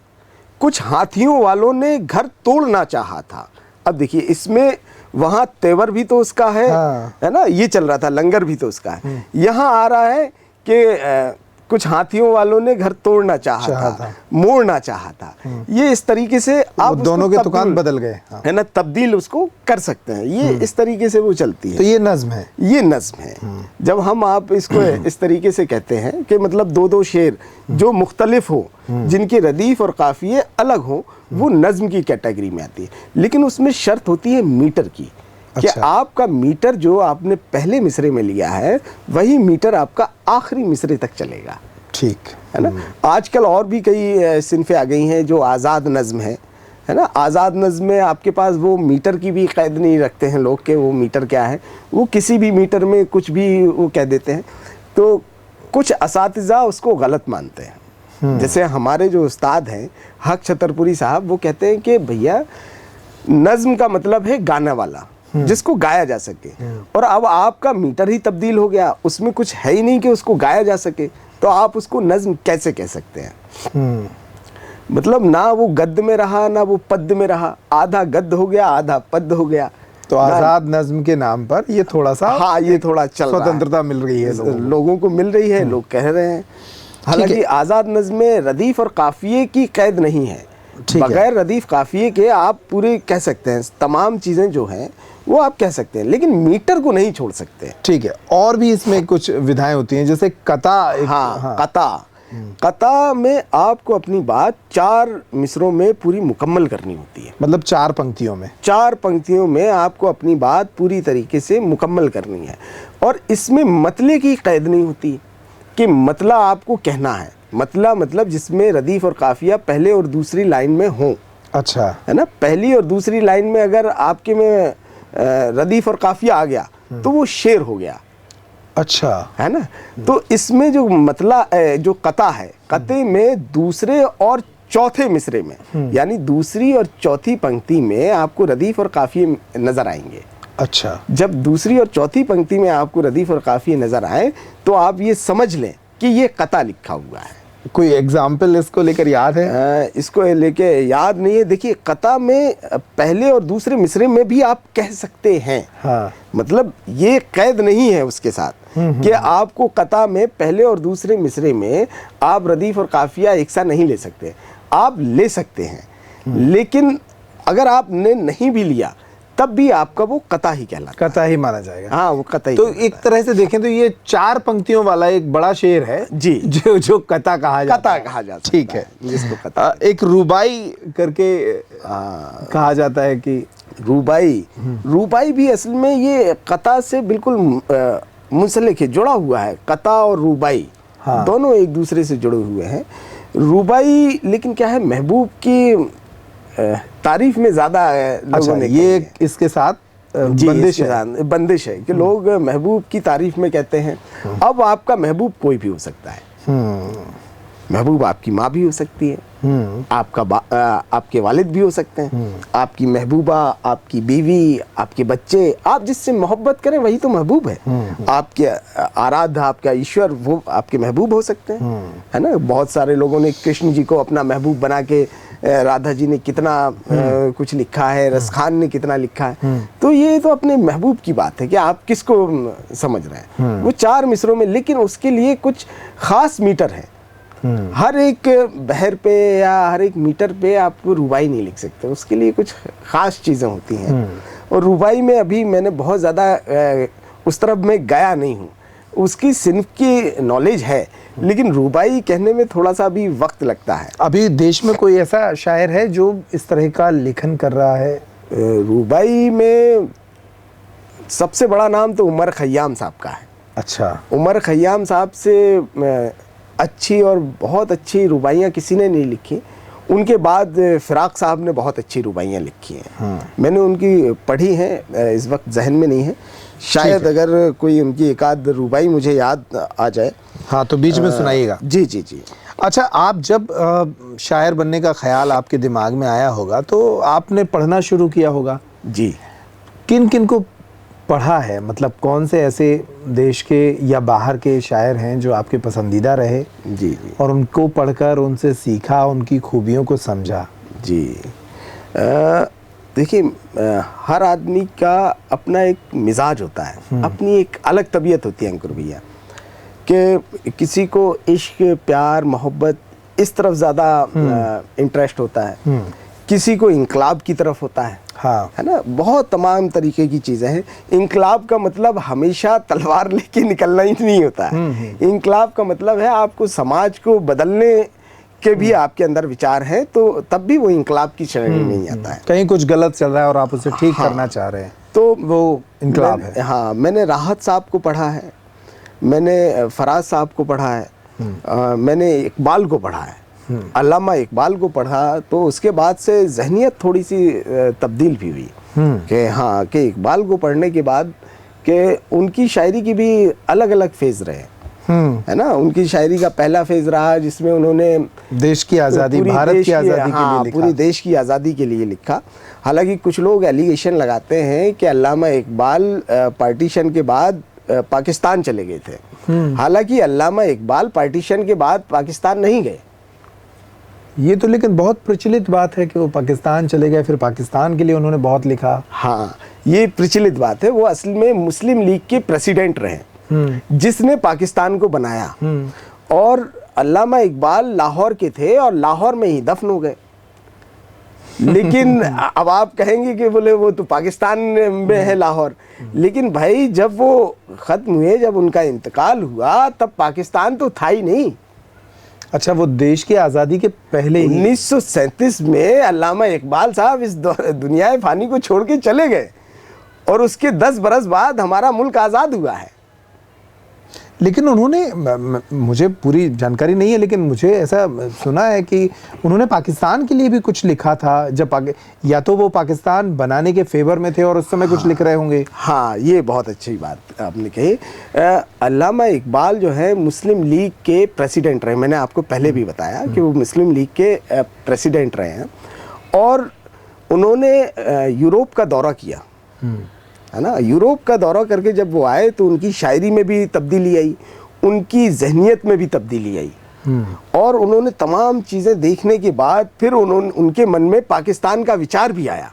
कुछ हाथियों वालों ने घर तोड़ना चाहा था। अब देखिए इसमें वहां तेवर भी तो उसका है,
हाँ।
है ना, ये चल रहा था, लंगर भी तो उसका है। यहाँ आ रहा है कि कुछ हाथियों वालों ने घर तोड़ना चाहा था, मोड़ना चाहा था। ये इस तरीके से आप
दोनों के तुकान बदल गए, हाँ।
है ना, तब्दील उसको कर सकते हैं। ये इस तरीके से वो चलती है।
तो ये नज्म है,
ये नज्म है। जब हम आप इसको इस तरीके से कहते हैं कि मतलब दो दो शेर जो मुख्तलिफ हो, जिनके रदीफ और काफिये अलग हो, वो नज्म की कैटेगरी में आती है। लेकिन उसमें शर्त होती है मीटर की, कि
अच्छा।
आपका मीटर जो आपने पहले मिसरे में लिया है वही मीटर आपका आखिरी मिसरे तक चलेगा।
ठीक
है ना। आजकल और भी कई सिनफें आ गई हैं जो आज़ाद नज़्म है ना। आज़ाद नज़्म में आपके पास वो मीटर की भी कैद नहीं रखते हैं लोग के वो मीटर क्या है, वो किसी भी मीटर में कुछ भी वो कह देते हैं। तो कुछ असातिज़ा उसको गलत मानते हैं। जैसे हमारे जो उस्ताद हैं हक छतरपुरी साहब, वो कहते हैं कि भैया नज़्म का मतलब है गाना वाला, जिसको गाया जा सके। और अब आपका मीटर ही तब्दील हो गया, उसमें कुछ है ही नहीं कि उसको गाया जा सके, तो आप उसको नज़्म कैसे कह सकते हैं। मतलब ना वो गद्य में रहा ना वो पद्य में रहा, आधा गद्य हो गया आधा पद्य हो गया।
तो आज़ाद नज्म के नाम पर ये थोड़ा सा,
हाँ, ये थोड़ा चल रहा है,
स्वतंत्रता मिल रही है
लोगों को मिल रही है, लोग कह रहे हैं। हालांकि आज़ाद नज़्म में रदीफ और काफिये की कैद नहीं है। बगैर रदीफ काफिये के आप पूरे कह सकते हैं, तमाम चीज़ें जो हैं वो आप कह सकते हैं, लेकिन मीटर को नहीं छोड़ सकते।
ठीक है। और भी इसमें कुछ विधाएं होती हैं, जैसे कता।
हाँ, कता में आपको अपनी बात 4 मिसरों में पूरी मुकम्मल करनी होती है।
मतलब 4 पंक्तियों में,
4 पंक्तियों में आपको अपनी बात पूरी तरीके से मुकम्मल करनी है। और इसमें मतले की कैद नहीं होती कि मतला आपको कहना है। मतला मतलब जिसमें रदीफ और काफिया पहले और दूसरी लाइन में हो।
अच्छा,
है ना। पहली और दूसरी लाइन में अगर आपके में रदीफ और काफिया आ गया तो वो शेर हो गया।
अच्छा,
है ना। तो इसमें जो मतला जो कता है, कते में दूसरे और चौथे मिसरे में, यानी दूसरी और चौथी पंक्ति में आपको रदीफ और काफिये नजर आएंगे।
अच्छा,
जब दूसरी और चौथी पंक्ति में आपको रदीफ और काफिये नजर आए तो आप ये समझ लें कि ये कता लिखा हुआ है।
कोई एग्जाम्पल इसको लेकर याद है?
इसको लेके याद नहीं है। देखिए कता में पहले और दूसरे मिसरे में भी आप कह सकते हैं।
हाँ।
मतलब ये कैद नहीं है उसके साथ कि आपको कता में पहले और दूसरे मिसरे में आप रदीफ और काफिया एक साथ नहीं ले सकते। आप ले सकते हैं, लेकिन अगर आपने नहीं भी लिया तब भी आपका वो कता ही कहलाता है।
कता ही माना जाएगा।
हाँ, वो कता ही।
तो एक तरह से देखें तो ये 4 पंक्तियों वाला एक बड़ा शेर है
जी,
जो कता कहा जाता है।
कता कहा जाता है।
ठीक है,
जिसको कता
एक रुबाई करके कहा जाता है कि
रूबाई भी असल में ये कता से बिल्कुल मुंसलिक है, जुड़ा हुआ है। कता और रूबाई दोनों एक दूसरे से जुड़े हुए हैं। रूबाई लेकिन क्या है, महबूब की तारीफ में ज्यादा लोगों ने
ये इसके साथ
बंदिश है कि लोग महबूब की तारीफ में कहते हैं। अब आपका महबूब कोई भी हो सकता है। महबूब आपकी माँ भी हो सकती है, आपके वालिद भी हो सकते हैं, आपकी महबूबा, आपकी बीवी, आपके बच्चे, आप जिससे मोहब्बत करें वही तो महबूब है। आपके आराध्य, आपका ईश्वर, वो आपके महबूब हो सकते हैं। है ना। बहुत सारे लोगों ने कृष्ण जी को अपना महबूब बना के, राधा जी ने कितना कुछ लिखा है, रसखान ने कितना लिखा है। तो ये तो अपने महबूब की बात है कि आप किसको समझ रहे हैं। वो 4 मिसरों में, लेकिन उसके लिए कुछ खास मीटर है। हर एक बहर पे या हर एक मीटर पे आप रुबाई नहीं लिख सकते, उसके लिए कुछ खास चीज़ें होती हैं। और रुबाई में अभी मैंने बहुत ज़्यादा उस तरफ में गया नहीं हूँ, उसकी सिन्फ की नॉलेज है, लेकिन रुबाई कहने में थोड़ा सा भी वक्त लगता है।
अभी देश में कोई ऐसा शायर है जो इस तरह का लेखन कर रहा है?
रुबाई में सबसे बड़ा नाम तो उमर खयाम साहब का है।
अच्छा।
उमर खयाम साहब से अच्छी और बहुत अच्छी रुबाइयाँ किसी ने नहीं लिखी। उनके बाद फिराक साहब ने बहुत अच्छी रुबाइयाँ लिखी हैं। मैंने उनकी पढ़ी हैं, इस वक्त जहन में नहीं है। शायद अगर कोई उनकी एक आध रुबाई मुझे याद आ जाए।
हाँ, तो बीच में सुनाइएगा।
जी जी जी।
अच्छा, आप जब शायर बनने का ख्याल आपके दिमाग में आया होगा तो आपने पढ़ना शुरू किया होगा।
जी।
किन किन को पढ़ा है, मतलब कौन से ऐसे देश के या बाहर के शायर हैं जो आपके पसंदीदा रहे
जी जी
और उनको पढ़कर उनसे सीखा, उनकी खूबियों को समझा?
जी। देखिए, हर आदमी का अपना एक मिजाज होता है, अपनी एक अलग तबीयत होती है अंकुर भैया, कि किसी को इश्क, प्यार, मोहब्बत इस तरफ ज़्यादा इंटरेस्ट होता है, किसी को इंकलाब की तरफ होता है।
हाँ,
है ना, बहुत तमाम तरीके की चीज़ें हैं। इंकलाब का मतलब हमेशा तलवार लेके निकलना ही नहीं होता है। इंकलाब का मतलब है आपको समाज को बदलने के भी आपके अंदर विचार हैं, तो तब भी वो इंकलाब की श्रेणी में नहीं आता है।
कहीं कुछ गलत चल रहा है और आप उसे ठीक करना चाह रहे हैं,
तो
वो इंकलाब है।
हाँ, मैंने राहत साहब को पढ़ा है, मैंने फराज साहब को पढ़ा है, मैंने इकबाल को पढ़ा है, अल्लामा इकबाल को पढ़ा, तो उसके बाद से जहनियत थोड़ी सी तब्दील भी हुई कि हाँ, कि इकबाल को पढ़ने के बाद कि उनकी शायरी की भी अलग अलग फेज़ रहे, है ना। उनकी शायरी का पहला फेज़ रहा जिसमें उन्होंने
देश की आज़ादी, भारत की आज़ादी के लिए लिखा,
पूरी देश की आज़ादी के लिए लिखा। हालांकि कुछ लोग एलिगेशन लगाते हैं कि अल्लामा इकबाल पार्टीशन के बाद पाकिस्तान चले गए थे। हालांकि अल्लामा इकबाल पार्टीशन के बाद पाकिस्तान नहीं गए।
ये तो लेकिन बहुत प्रचलित बात है कि वो पाकिस्तान चले गए, फिर पाकिस्तान के लिए उन्होंने बहुत लिखा।
हाँ, ये प्रचलित बात है। वो असल में मुस्लिम लीग के प्रेसिडेंट रहे, जिसने पाकिस्तान को बनाया, और अल्लामा इकबाल लाहौर के थे और लाहौर में ही दफन हो गए। लेकिन अब आप कहेंगे कि बोले वो तो पाकिस्तान में है लाहौर, लेकिन भाई जब वो ख़त्म हुए, जब उनका इंतकाल हुआ, तब पाकिस्तान तो था ही नहीं।
अच्छा, वो देश की आज़ादी के पहले ही
1937 में अल्लामा इकबाल साहब इस दुनिया फ़ानी को छोड़ के चले गए, और उसके 10 बरस बाद हमारा मुल्क आज़ाद हुआ है।
लेकिन उन्होंने, मुझे पूरी जानकारी नहीं है, लेकिन मुझे ऐसा सुना है कि उन्होंने पाकिस्तान के लिए भी कुछ लिखा था, जब या तो वो पाकिस्तान बनाने के फेवर में थे और उस समय कुछ लिख रहे होंगे।
हाँ, ये बहुत अच्छी बात आपने कही। अल्लामा इकबाल जो है मुस्लिम लीग के प्रेसिडेंट रहे। मैंने आपको पहले भी बताया कि वो मुस्लिम लीग के प्रेसिडेंट रहे हैं, और उन्होंने यूरोप का दौरा किया, है ना। यूरोप का दौरा करके जब वो आए तो उनकी शायरी में भी तब्दीली आई, उनकी जहनियत में भी तब्दीली आई, और उन्होंने तमाम चीज़ें देखने के बाद फिर उनके मन में पाकिस्तान का विचार भी आया,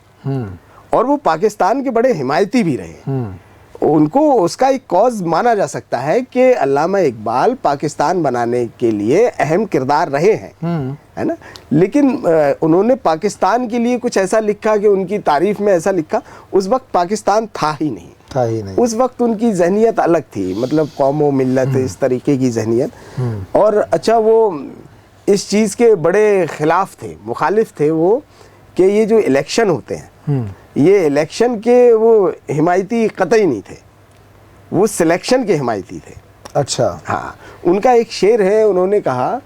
और वो पाकिस्तान के बड़े हिमायती भी रहे। उनको उसका एक कॉज माना जा सकता है कि अल्लामा इकबाल पाकिस्तान बनाने के लिए अहम किरदार रहे हैं, है ना। लेकिन उन्होंने पाकिस्तान के लिए कुछ ऐसा लिखा कि उनकी तारीफ में ऐसा लिखा, उस वक्त पाकिस्तान था ही नहीं। उस वक्त उनकी जहनियत अलग थी, मतलब कौम व मिल्लत, इस तरीके की जहनियत। और अच्छा, वो इस चीज़ के बड़े खिलाफ थे, मुखालिफ थे वो, कि ये जो इलेक्शन होते हैं, ये इलेक्शन के वो हिमायती कतई नहीं थे, वो सिलेक्शन के हिमायती थे।
अच्छा।
हाँ, उनका एक शेर है, उन्होंने कहा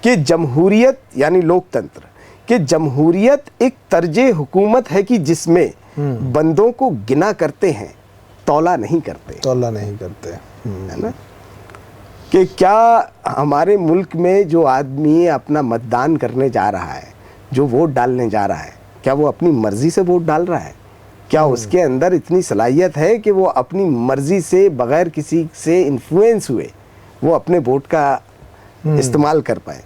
कि जमहूरियत यानी लोकतंत्र, कि जमहूरियत एक तर्जे हुकूमत है कि जिसमें बंदों को गिना करते हैं, तौला नहीं करते, है ना। कि क्या हमारे मुल्क में जो आदमी अपना मतदान करने जा रहा है, जो वोट डालने जा रहा है, क्या वो अपनी मर्जी से वोट डाल रहा है? क्या उसके अंदर इतनी सलाहियत है कि वो अपनी मर्जी से, बगैर किसी से इन्फ्लुएंस हुए, वो अपने वोट का इस्तेमाल कर पाए?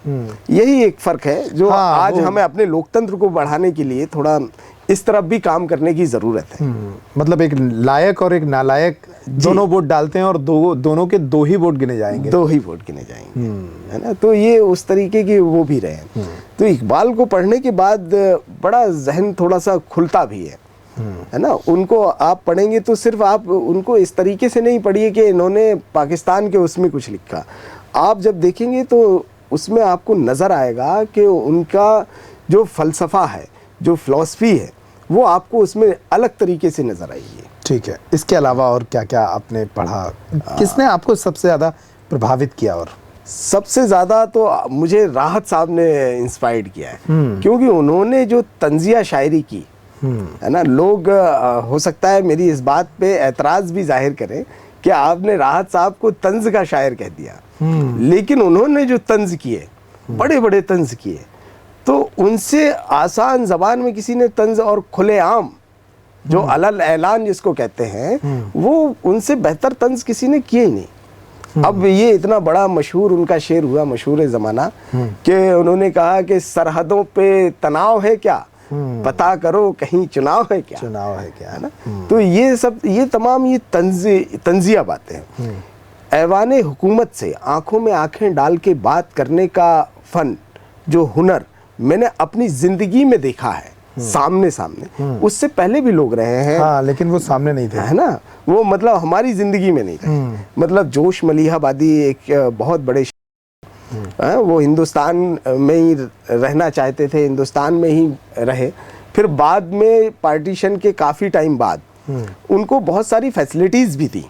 यही एक फ़र्क है जो आज हमें अपने लोकतंत्र को बढ़ाने के लिए थोड़ा इस तरफ भी काम करने की ज़रूरत है।
मतलब एक लायक और एक नालायक दोनों वोट डालते हैं, और दोनों के दो ही वोट गिने जाएंगे, है ना। तो ये उस तरीके की वो भी रहे। तो इकबाल को पढ़ने के बाद बड़ा जहन थोड़ा सा खुलता भी है ना। उनको आप पढ़ेंगे तो सिर्फ आप उनको इस तरीके से नहीं पढ़िए कि इन्होंने पाकिस्तान के उसमें कुछ लिखा। आप जब देखेंगे तो उसमें आपको नज़र आएगा कि उनका जो फ़लसफ़ा है, जो फ़िलॉसफ़ी है, वो आपको उसमें अलग तरीके से नज़र आएगी। ठीक है। इसके अलावा और क्या क्या आपने पढ़ा? किसने आपको सबसे ज़्यादा प्रभावित किया? और
सबसे ज़्यादा तो मुझे राहत साहब ने इंस्पायर्ड किया है, क्योंकि उन्होंने जो तंज़िया शायरी की, है ना। लोग हो सकता है मेरी इस बात पे एतराज़ भी जाहिर करें कि आपने राहत साहब को तंज़ का शायर कह दिया, लेकिन उन्होंने जो तंज़ किए, बड़े बड़े तंज़ किए, तो उनसे आसान ज़बान में किसी ने तंज़ और खुलेआम जो अलल ऐलान जिसको कहते हैं, वो उनसे बेहतर तंज किसी ने किए ही नहीं। अब ये इतना बड़ा मशहूर उनका शेर हुआ, मशहूर ज़माना, कि उन्होंने कहा कि सरहदों पे तनाव है क्या, पता करो कहीं चुनाव है क्या।
चुनाव है क्या,
है ना। तो ये सब, ये तमाम ये तंजिया बातें हैं। ऐवाने हुकूमत से आंखों में आंखें डाल के बात करने का फन, जो हुनर मैंने अपनी जिंदगी में देखा है सामने सामने। उससे पहले भी लोग रहे हैं,
हाँ, लेकिन वो सामने नहीं थे,
है ना। वो मतलब हमारी जिंदगी में नहीं रहे। मतलब जोश मलिहाबादी एक बहुत बड़े वो हिंदुस्तान में ही रहना चाहते थे, हिंदुस्तान में ही रहे। फिर बाद में पार्टीशन के काफ़ी टाइम बाद उनको बहुत सारी फैसिलिटीज़ भी थी।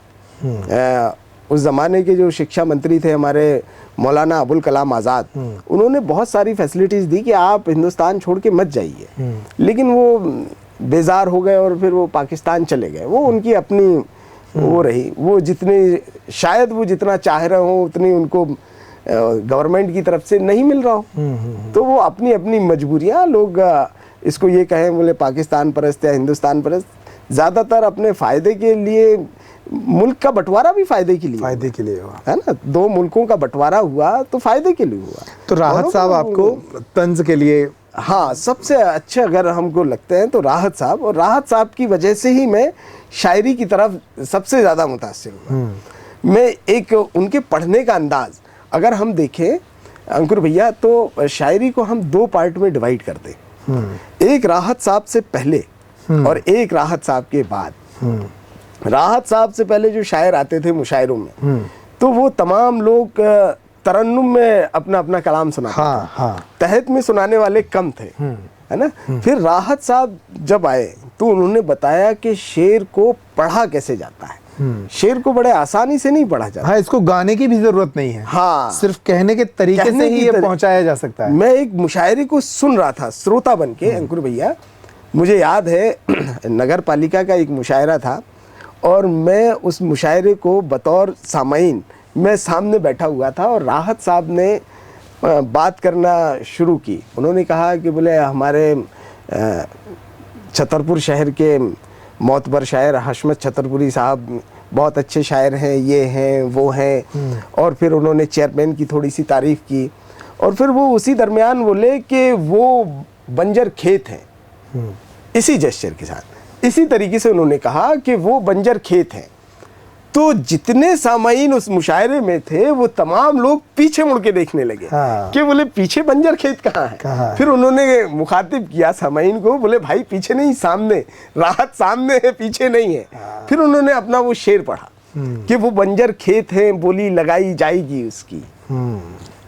उस ज़माने के जो शिक्षा मंत्री थे हमारे मौलाना अबुल कलाम आज़ाद, उन्होंने बहुत सारी फैसिलिटीज़ दी कि आप हिंदुस्तान छोड़ के मत जाइए। लेकिन वो बेजार हो गए और फिर वो पाकिस्तान चले गए। वो उनकी अपनी वो रही, वो जितने शायद वो जितना चाह रहे हो उतनी उनको गवर्नमेंट की तरफ से नहीं मिल रहा हो। तो वो अपनी अपनी मजबूरियां, लोग इसको ये कहें बोले पाकिस्तान परस्त या हिंदुस्तान परस्त, ज़्यादातर अपने फ़ायदे के लिए, मुल्क का बंटवारा भी फ़ायदे के लिए
हुआ,
है ना। दो मुल्कों का बंटवारा हुआ तो फ़ायदे के लिए हुआ।
तो राहत साहब आपको तंज के लिए,
हाँ, सबसे अच्छे अगर हमको लगते हैं तो राहत साहब, और राहत साहब की वजह से ही मैं शायरी की तरफ सबसे ज़्यादा मुतासिर हुआ। मैं एक उनके पढ़ने का अंदाज़ अगर हम देखें अंकुर भैया, तो शायरी को हम दो पार्ट में डिवाइड कर दें। एक राहत साहब से पहले और एक राहत साहब के बाद। राहत साहब से पहले जो शायर आते थे मुशायरों में, तो वो तमाम लोग तरन्नुम में अपना अपना कलाम सुनाते थे। तहत में सुनाने वाले कम थे, है ना। फिर राहत साहब जब आए तो उन्होंने बताया कि शेर को पढ़ा कैसे जाता है। शेर को बड़े आसानी से नहीं पढ़ा जाता।
हाँ, इसको गाने की भी जरूरत नहीं है,
हाँ,
सिर्फ कहने के तरीके से ही ये पहुंचाया जा सकता है।
मैं एक मुशायरे को सुन रहा था श्रोता बन के अंकुर भैया। मुझे याद है नगर पालिका का एक मुशायरा था और मैं उस मुशायरे को बतौर सामाइन मैं सामने बैठा हुआ था और राहत साहब ने बात करना शुरू की। उन्होंने कहा कि बोले हमारे छतरपुर शहर के मोतबर शायर हशमत छतरपुरी साहब बहुत अच्छे शायर हैं, ये हैं वो हैं। और फिर उन्होंने चेयरमैन की थोड़ी सी तारीफ़ की और फिर वो उसी दरमियान बोले कि वो बंजर खेत हैं। इसी जेस्चर के साथ, इसी तरीके से उन्होंने कहा कि वो बंजर खेत हैं। तो जितने सामाईन उस मुशायरे में थे वो तमाम लोग पीछे मुड़ के देखने लगे।
हाँ।
कि बोले पीछे बंजर खेत कहाँ है? फिर उन्होंने मुखातिब किया सामाईन को, बोले भाई पीछे नहीं सामने, राहत सामने है पीछे नहीं है। हाँ। फिर उन्होंने अपना वो शेर पढ़ा कि वो बंजर खेत है, बोली लगाई जाएगी उसकी,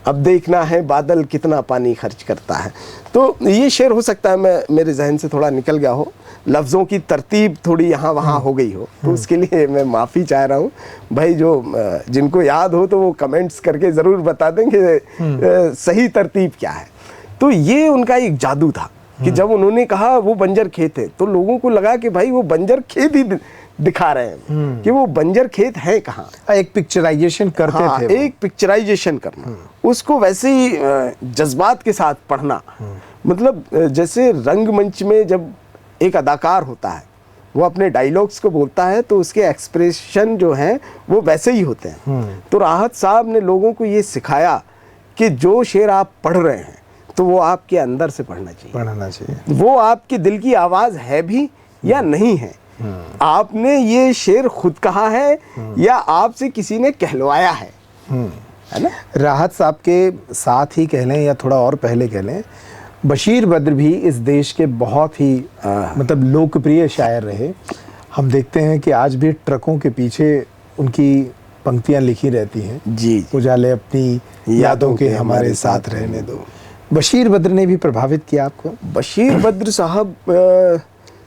अब देखना है बादल कितना पानी खर्च करता है। तो ये शेर हो सकता है मैं मेरे जहन से थोड़ा निकल गया हो, लफ्ज़ों की तरतीब थोड़ी यहाँ वहाँ हो गई हो, तो उसके लिए मैं माफ़ी चाह रहा हूँ भाई। जो जिनको याद हो तो वो कमेंट्स करके ज़रूर बता देंगे सही तरतीब क्या है। तो ये उनका एक जादू था कि जब उन्होंने कहा वो बंजर खेत है तो लोगों को लगा कि भाई वो बंजर खेत ही दिखा रहे हैं कि वो बंजर खेत है कहाँ।
एक पिक्चराइजेशन करते
हाँ,
थे,
एक पिक्चराइजेशन करना, उसको वैसे ही जज्बात के साथ पढ़ना। मतलब जैसे रंगमंच में जब एक अदाकार होता है वो अपने डायलॉग्स को बोलता है तो उसके एक्सप्रेशन जो हैं वो वैसे ही होते हैं। तो राहत साहब ने लोगों को ये सिखाया कि जो शेर आप पढ़ रहे हैं तो वो आपके अंदर से पढ़ना चाहिए, वो आपके दिल की आवाज़ है भी या नहीं है। आपने ये शेर खुद कहा है या आपसे किसी ने कहलवाया है ना।
राहत साहब के साथ ही कह लें या थोड़ा और पहले कह लें, बशीर बद्र भी इस देश के बहुत ही मतलब लोकप्रिय शायर रहे। हम देखते हैं कि आज भी ट्रकों के पीछे उनकी पंक्तियां लिखी रहती हैं,
जी,
उजाले अपनी यादों के हमारे साथ रहने दो। बशीर बद्र ने भी प्रभावित किया आपको?
बशीर बद्र साहब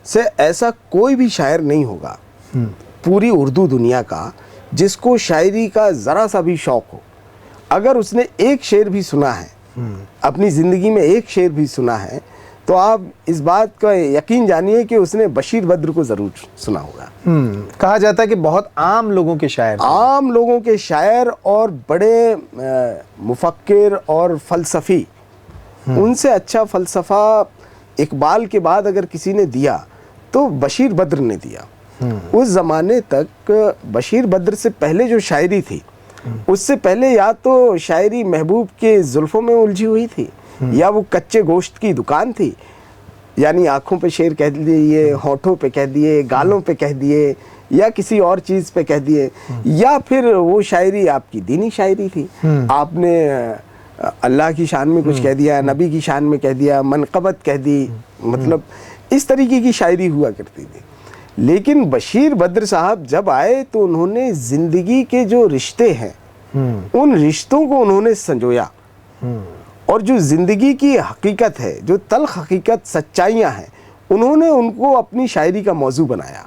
से ऐसा कोई भी शायर नहीं होगा पूरी उर्दू दुनिया का जिसको शायरी का ज़रा सा भी शौक़ हो। अगर उसने एक शेर भी सुना है, अपनी ज़िंदगी में एक शेर भी सुना है, तो आप इस बात का यकीन जानिए कि उसने बशीर बद्र को ज़रूर सुना होगा।
कहा जाता है कि बहुत आम लोगों के
शायर और बड़े मुफक्किर और फ़लसफ़ी, उनसे अच्छा फ़लसफ़ा इकबाल के बाद अगर किसी ने दिया तो बशीर बद्र ने दिया। उस ज़माने तक बशीर बद्र से पहले जो शायरी थी, उससे पहले या तो शायरी महबूब के जुल्फ़ों में उलझी हुई थी, या वो कच्चे गोश्त की दुकान थी, यानी आँखों पे शेर कह दिए, होठों पे कह दिए, गालों पे कह दिए, या किसी और चीज़ पे कह दिए, या फिर वो शायरी आपकी दीनी शायरी थी। आपने अल्लाह की शान में कुछ कह दिया, नबी की शान में कह दिया, मनक़बत कह दी, मतलब इस तरीके की शायरी हुआ करती थी। लेकिन बशीर बद्र साहब जब आए तो उन्होंने ज़िंदगी के जो रिश्ते हैं उन रिश्तों को उन्होंने संजोया, और जो ज़िंदगी की हकीकत है, जो तल्ख़ हकीकत सच्चाइयाँ हैं, उन्होंने उनको अपनी शायरी का मौजू बनाया,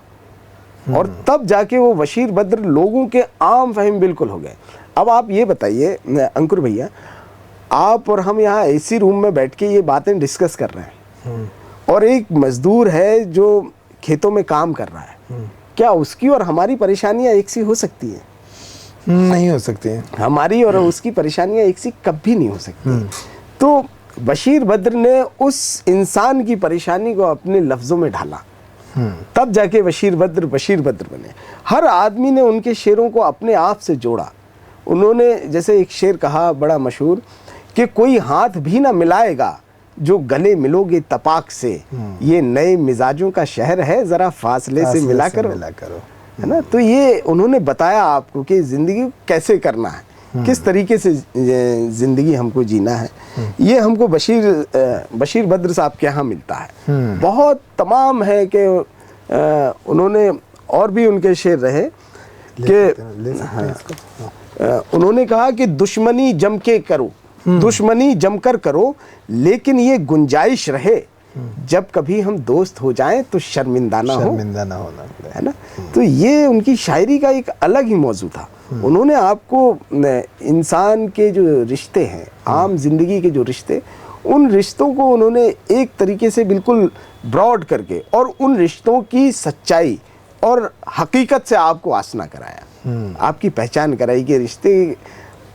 और तब जाके वो बशीर बद्र लोगों के आम फहीम बिल्कुल हो गए। अब आप ये बताइए अंकुर भैया, आप और हम यहाँ एसी रूम में बैठ के ये बातें डिस्कस कर रहे हैं, और एक मज़दूर है जो खेतों में काम कर रहा है, क्या उसकी और हमारी परेशानियाँ एक सी हो सकती हैं?
नहीं हो सकती हैं।
हमारी और उसकी परेशानियाँ एक सी कभी नहीं हो सकती। तो बशीर बद्र ने उस इंसान की परेशानी को अपने लफ्ज़ों में ढाला, तब जाके बशीर बद्र बने। हर आदमी ने उनके शेरों को अपने आप से जोड़ा। उन्होंने जैसे एक शेर कहा बड़ा मशहूर, कि कोई हाथ भी ना मिलाएगा जो गले मिलोगे तपाक से, ये नए मिजाजों का शहर है, ज़रा फासले से मिला करो, है ना। तो ये उन्होंने बताया आपको कि ज़िंदगी कैसे करना है, किस तरीके से ज़िंदगी हमको जीना है। ये हमको बशीर बद्र साहब के यहाँ मिलता है। बहुत तमाम है कि उन्होंने और भी उनके शेर रहे कि उन्होंने कहा कि दुश्मनी जम के करो, दुश्मनी जमकर करो, लेकिन ये गुंजाइश रहे जब कभी हम दोस्त हो जाएं तो शर्मिंदा ना होना, है ना। तो ये उनकी शायरी का एक अलग ही मौजू था। उन्होंने आपको इंसान के जो रिश्ते हैं, आम जिंदगी के जो रिश्ते, उन रिश्तों को उन्होंने एक तरीके से बिल्कुल ब्रॉड करके और उन रिश्तों की सच्चाई और हकीकत से आपको आशना कराया, आपकी पहचान कराई कि रिश्ते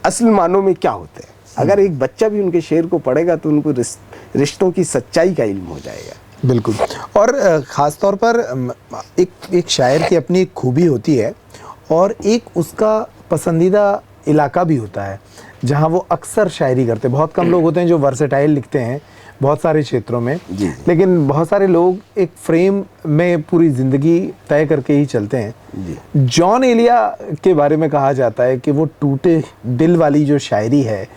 असल मानों में क्या होते हैं। अगर एक बच्चा भी उनके शेर को पढ़ेगा तो उनको रिश्तों की सच्चाई का इल्म हो जाएगा।
बिल्कुल। और ख़ास तौर पर एक शायर की अपनी एक खूबी होती है, और एक उसका पसंदीदा इलाका भी होता है जहाँ वो अक्सर शायरी करते हैं। बहुत कम लोग होते हैं जो वर्सेटाइल लिखते हैं बहुत सारे क्षेत्रों में, लेकिन बहुत सारे लोग एक फ्रेम में पूरी ज़िंदगी तय करके ही चलते हैं। जॉन एलिया के बारे में कहा जाता है कि वो टूटे दिल वाली जो शायरी है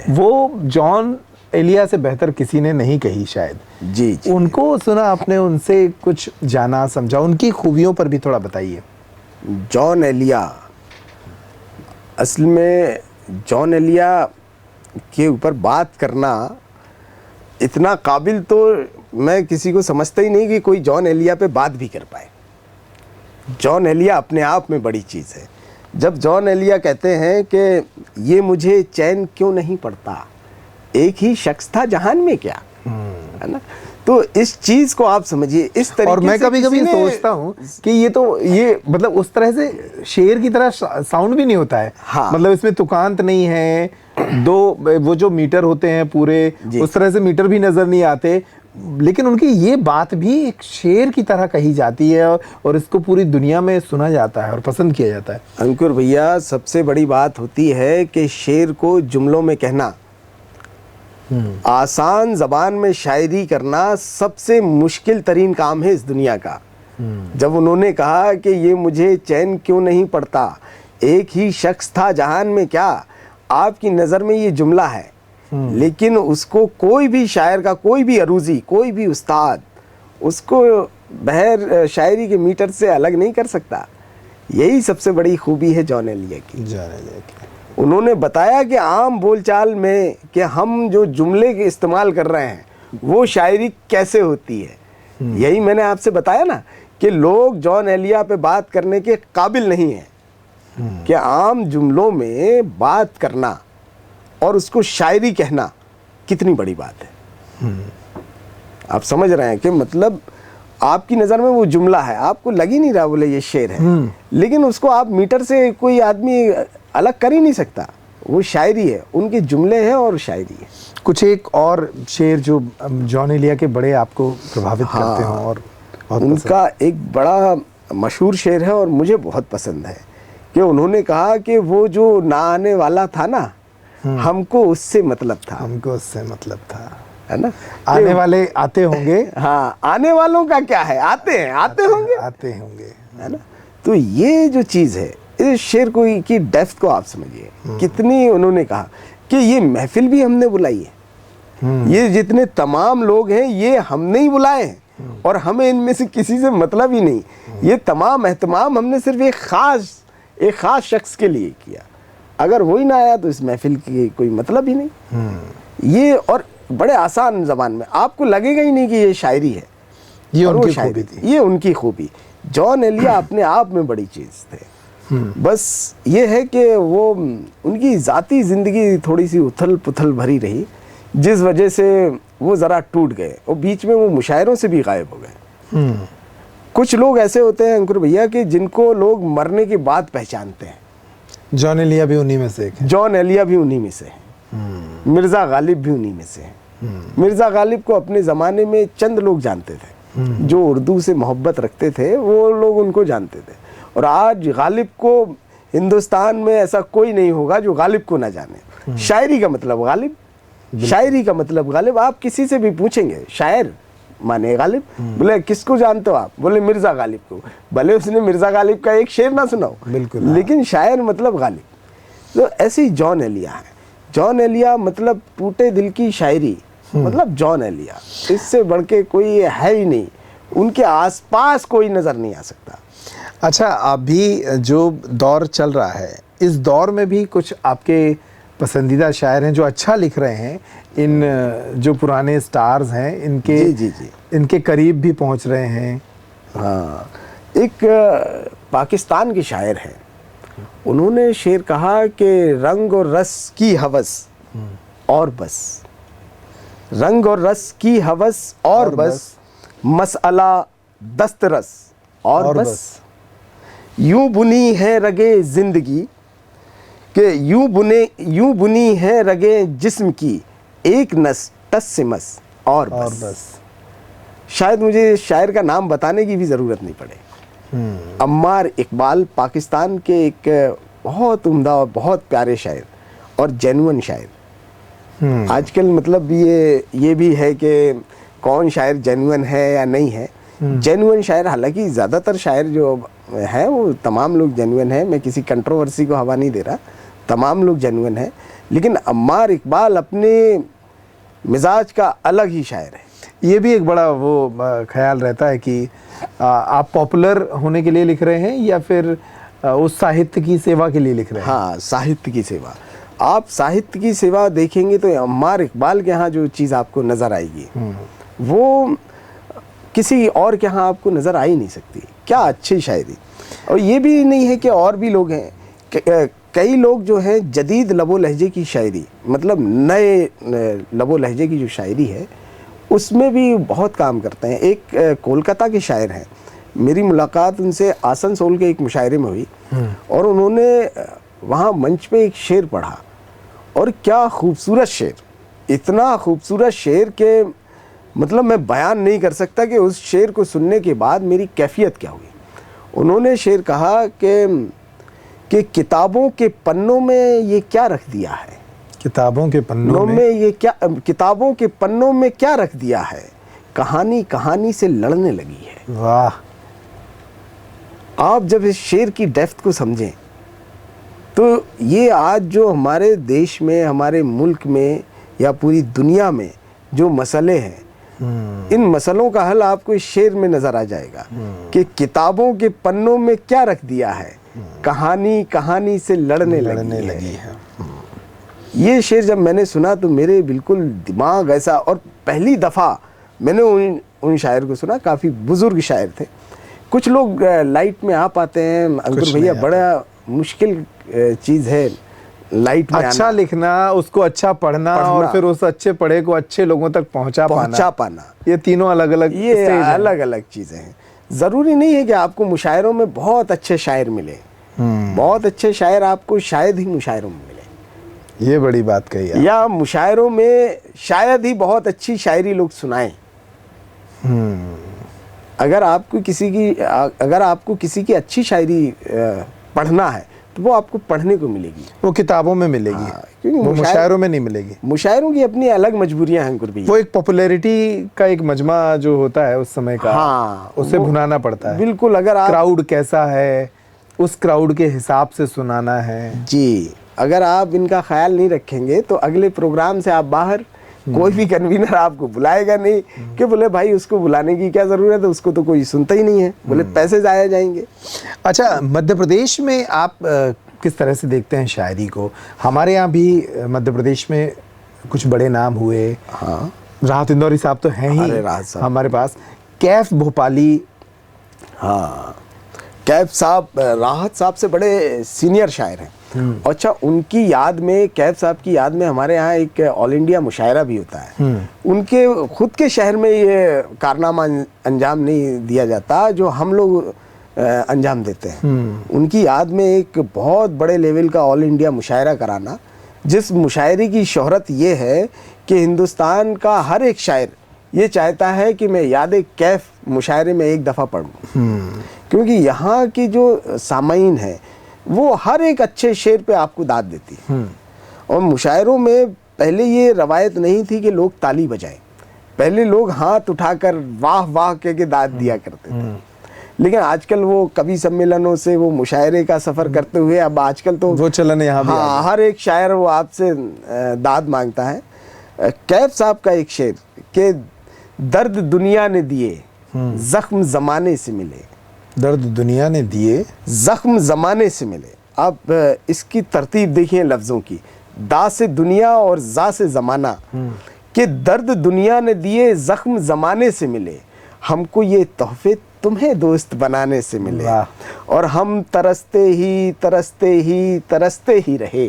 वो जॉन एलिया से बेहतर किसी ने नहीं कही शायद।
जी।
उनको सुना आपने, उनसे कुछ जाना समझा, उनकी खूबियों पर भी थोड़ा बताइए।
जॉन एलिया, असल में जॉन एलिया के ऊपर बात करना इतना काबिल तो मैं किसी को समझता ही नहीं कि कोई जॉन एलिया पे बात भी कर पाए। जॉन एलिया अपने आप में बड़ी चीज़ है। जब जॉन एलिया कहते हैं कि ये मुझे चैन क्यों नहीं पड़ता, एक ही शख्स था जहान में क्या, है ना। तो इस चीज को आप समझिए इस तरीके से।
और मैं कभी कभी सोचता हूँ कि ये मतलब उस तरह से शेर की तरह साउंड भी नहीं होता है।
हाँ।
मतलब इसमें तुकांत नहीं है, दो वो जो मीटर होते हैं पूरे, उस तरह से मीटर भी नजर नहीं आते, लेकिन उनकी ये बात भी एक शेर की तरह कही जाती है और इसको पूरी दुनिया में सुना जाता है और पसंद किया जाता है।
अंकुर भैया, सबसे बड़ी बात होती है कि शेर को जुमलों में कहना, आसान जबान में शायरी करना सबसे मुश्किल तरीन काम है इस दुनिया का। जब उन्होंने कहा कि ये मुझे चैन क्यों नहीं पड़ता, एक ही शख्स था जहान में क्या, आपकी नज़र में ये जुमला है, लेकिन उसको कोई भी शायर का, कोई भी अरूजी, कोई भी उस्ताद उसको बहर शायरी के मीटर से अलग नहीं कर सकता। यही सबसे बड़ी खूबी है जॉन एलिया की। उन्होंने बताया कि आम बोलचाल में कि हम जो जुमले के इस्तेमाल कर रहे हैं वो शायरी कैसे होती है। यही मैंने आपसे बताया ना कि लोग जॉन एलिया पे बात करने के काबिल नहीं हैं, कि आम जुमलों में बात करना और उसको शायरी कहना कितनी बड़ी बात है। आप समझ रहे हैं कि मतलब आपकी नज़र में वो जुमला है, आपको लग ही नहीं रहा बोले ये शेर है, लेकिन उसको आप मीटर से कोई आदमी अलग कर ही नहीं सकता। वो शायरी है, उनके जुमले हैं और शायरी है।
कुछ एक और शेर जो जॉन एलिया के बड़े आपको प्रभावित करते हो और बहुत
उनका एक बड़ा मशहूर शेर है और मुझे बहुत पसंद है कि उन्होंने कहा कि वो जो ना आने वाला था ना, हमको उससे मतलब था।
हमको उससे मतलब था,
है ना।
आने वाले आते होंगे।
हाँ, आने वालों का क्या है, आते हैं, आते होंगे,
आते होंगे,
है ना। तो ये जो चीज़ है, इस शेर को की डेप्थ को आप समझिए, कितनी उन्होंने कहा कि ये महफिल भी हमने बुलाई है, ये जितने तमाम लोग हैं ये हमने ही बुलाए हैं और हमें इनमें से किसी से मतलब ही नहीं। ये तमाम एहतमाम हमने सिर्फ एक ख़ास शख्स के लिए किया। अगर वही ना आया तो इस महफिल की कोई मतलब ही नहीं। ये और बड़े आसान ज़बान में आपको लगेगा ही नहीं कि ये शायरी है।
ये
और वो
उनकी
शायरी
खूबी थी।
ये उनकी खूबी। जॉन एलिया अपने आप में बड़ी चीज़ थे। बस ये है कि वो उनकी ज़ाती ज़िंदगी थोड़ी सी उथल पुथल भरी रही, जिस वजह से वो ज़रा टूट गए और बीच में वो मुशायरों से भी गायब हो गए। कुछ लोग ऐसे होते हैं अंकुर भैया कि जिनको लोग मरने के बाद पहचानते हैं।
जॉन एलिया भी उन्हीं में से एक है।
जॉन एलिया भी उन्हीं में से है, मिर्ज़ा गालिब भी उन्हीं में से है। मिर्ज़ा गालिब को अपने ज़माने में चंद लोग जानते थे, जो उर्दू से मोहब्बत रखते थे, वो लोग उनको जानते थे। और आज गालिब को हिंदुस्तान में ऐसा कोई नहीं होगा जो गालिब को ना जाने। शायरी का मतलब गालिब, शायरी का मतलब गालिब। आप किसी से भी पूछेंगे शायर माने गालिब, बोले किसको जानते हो आप, बोले मिर्ज़ा गालिब को। भले उसने मिर्ज़ा गालिब का एक शेर ना सुना हो,
बिल्कुल,
लेकिन शायर मतलब गालिब। तो ऐसे ही जॉन एलिया है। जॉन एलिया मतलब टूटे दिल की शायरी, मतलब जॉन एलिया, इससे बढ़ के कोई है ही नहीं। उनके आसपास कोई नज़र नहीं आ सकता।
अच्छा, अभी जो दौर चल रहा है, इस दौर में भी कुछ आपके पसंदीदा शायर हैं जो अच्छा लिख रहे हैं, इन जो पुराने स्टार्स हैं इनके
जी।
इनके करीब भी पहुंच रहे हैं?
हाँ, एक पाकिस्तान के शायर हैं, उन्होंने शेर कहा कि रंग और रस की हवस और बस, रंग और रस की हवस और बस, मसअला दस्तरस और बस। यूं बुनी है रगे जिंदगी कि यूं बुनी है रगे जिस्म की, एक नस टस से मस और बस। शायद मुझे शायर का नाम बताने की भी ज़रूरत नहीं पड़े। अम्मार इकबाल पाकिस्तान के एक बहुत उम्दा और बहुत प्यारे शायर और जेन्युइन शायर। आजकल मतलब ये भी है कि कौन शायर जेन्युइन है या नहीं है। जेन्युइन शायर, हालांकि ज़्यादातर शायर जो हैं वो तमाम लोग जेन्युइन हैं, मैं किसी कंट्रोवर्सी को हवा नहीं दे रहा, तमाम लोग जेन्युइन हैं, लेकिन अम्मार इकबाल अपने मिजाज का अलग ही शायर है।
ये भी एक बड़ा वो ख्याल रहता है कि आप पॉपुलर होने के लिए लिख रहे हैं या फिर उस साहित्य की सेवा के लिए लिख रहे हैं?
हाँ, साहित्य की सेवा। आप साहित्य की सेवा देखेंगे तो अम्मार इकबाल के यहाँ जो चीज़ आपको नज़र आएगी वो किसी और के यहाँ आपको नज़र आ ही नहीं सकती। क्या अच्छी शायरी। और ये भी नहीं है कि और भी लोग हैं, कई लोग जो हैं जदीद लबो लहजे की शायरी, मतलब नए लबो लहजे की जो शायरी है उसमें भी बहुत काम करते हैं। एक कोलकाता के शायर हैं, मेरी मुलाकात उनसे आसनसोल के एक मुशायरे में हुई और उन्होंने वहाँ मंच पे एक शेर पढ़ा और क्या खूबसूरत शेर, इतना खूबसूरत शेर के मतलब मैं बयान नहीं कर सकता कि उस शेर को सुनने के बाद मेरी कैफियत क्या हुई। उन्होंने शेर कहा कि किताबों के पन्नों में ये क्या रख दिया है, किताबों के पन्नों में ये क्या, किताबों के पन्नों में क्या रख दिया है, कहानी कहानी से लड़ने लगी है।
वाह!
आप जब इस शेर की डेप्थ को समझें तो ये आज जो हमारे देश में, हमारे मुल्क में या पूरी दुनिया में जो मसले हैं, इन मसलों का हल आपको इस शेर में नजर आ जाएगा कि किताबों के पन्नों में क्या रख दिया है, कहानी कहानी से लड़ने लगी है। ये शेर जब मैंने सुना तो मेरे बिल्कुल दिमाग ऐसा, और पहली दफ़ा मैंने उन शायर को सुना, काफ़ी बुजुर्ग शायर थे। कुछ लोग लाइट में आ पाते हैं अंकुर भैया, बड़ा मुश्किल चीज़ है लाइट में
अच्छा लिखना, उसको अच्छा पढ़ना और फिर उस अच्छे पढ़े को अच्छे लोगों तक पहुंचा पाना, ये तीनों अलग अलग
चीज़ें हैं। ज़रूरी नहीं है कि आपको मुशायरों में बहुत अच्छे शायर मिले, बहुत अच्छे शायर आपको शायद ही मुशायरों में मिले।
ये बड़ी बात कही है।
या मुशायरों में शायद ही बहुत अच्छी शायरी लोग सुनाएं। अगर आपको किसी की अच्छी शायरी पढ़ना है तो वो आपको पढ़ने को मिलेगी,
वो किताबों में मिलेगी।
हाँ, क्योंकि
वो मुशायरों में नहीं मिलेगी।
मुशायरों की अपनी अलग मजबूरियां हैं अंकुर भैया।
वो एक पॉपुलैरिटी का एक मजमा जो होता है उस समय का,
हाँ,
उसे भुनाना पड़ता है।
बिल्कुल, अगर आप
क्राउड कैसा है उस क्राउड के हिसाब से सुनाना है
जी, अगर आप इनका ख्याल नहीं रखेंगे तो अगले प्रोग्राम से आप बाहर, कोई भी कन्वीनर आपको बुलाएगा नहीं कि बोले भाई उसको बुलाने की क्या जरूरत है, उसको तो कोई सुनता ही नहीं है, बोले पैसे जाया जाएंगे।
अच्छा, मध्य प्रदेश में आप किस तरह से देखते हैं शायरी को? हमारे यहाँ भी मध्य प्रदेश में कुछ बड़े नाम हुए।
हाँ,
राहत इंदौरी साहब तो हैं ही
अरे राहत साहब।
हमारे पास। कैफ भोपाली,
हाँ, कैफ साहब राहत साहब से बड़े सीनियर शायर हैं। अच्छा, उनकी याद में, कैफ साहब की याद में हमारे यहाँ एक ऑल इंडिया मुशायरा भी होता है। उनके खुद के शहर में ये कारनामा अंजाम नहीं दिया जाता जो हम लोग अंजाम देते हैं। उनकी याद में एक बहुत बड़े लेवल का ऑल इंडिया मुशायरा कराना, जिस मुशायरे की शोहरत ये है कि हिंदुस्तान का हर एक शायर ये चाहता है कि मैं याद कैफ मुशायरे में एक दफ़ा पढ़ूं, क्योंकि यहाँ की जो सामाईन है वो हर एक अच्छे शेर पे आपको दाद देती है। और मुशायरों में पहले ये रवायत नहीं थी कि लोग ताली बजाएं, पहले लोग हाथ उठाकर वाह वाह कह के दाद दिया करते थे। लेकिन आजकल वो कवि सम्मेलनों से वो मुशायरे का सफ़र करते हुए अब आजकल तो
वो चलन यहाँ भी
हाँ, हर एक शायर वो आपसे दाद मांगता है। कैफ साहब का एक शेर कि दर्द दुनिया ने दिए जख्म ज़माने से मिले,
दर्द दुनिया ने दिए
जख्म ज़माने से मिले। आप इसकी तरतीब देखिए लफ्ज़ों की, दा से दुनिया और जा से ज़माना, कि दर्द दुनिया ने दिए जख्म ज़माने से मिले, हमको ये तोहफे तुम्हें दोस्त बनाने से मिले, और हम तरसते ही तरसते ही तरसते ही रहे,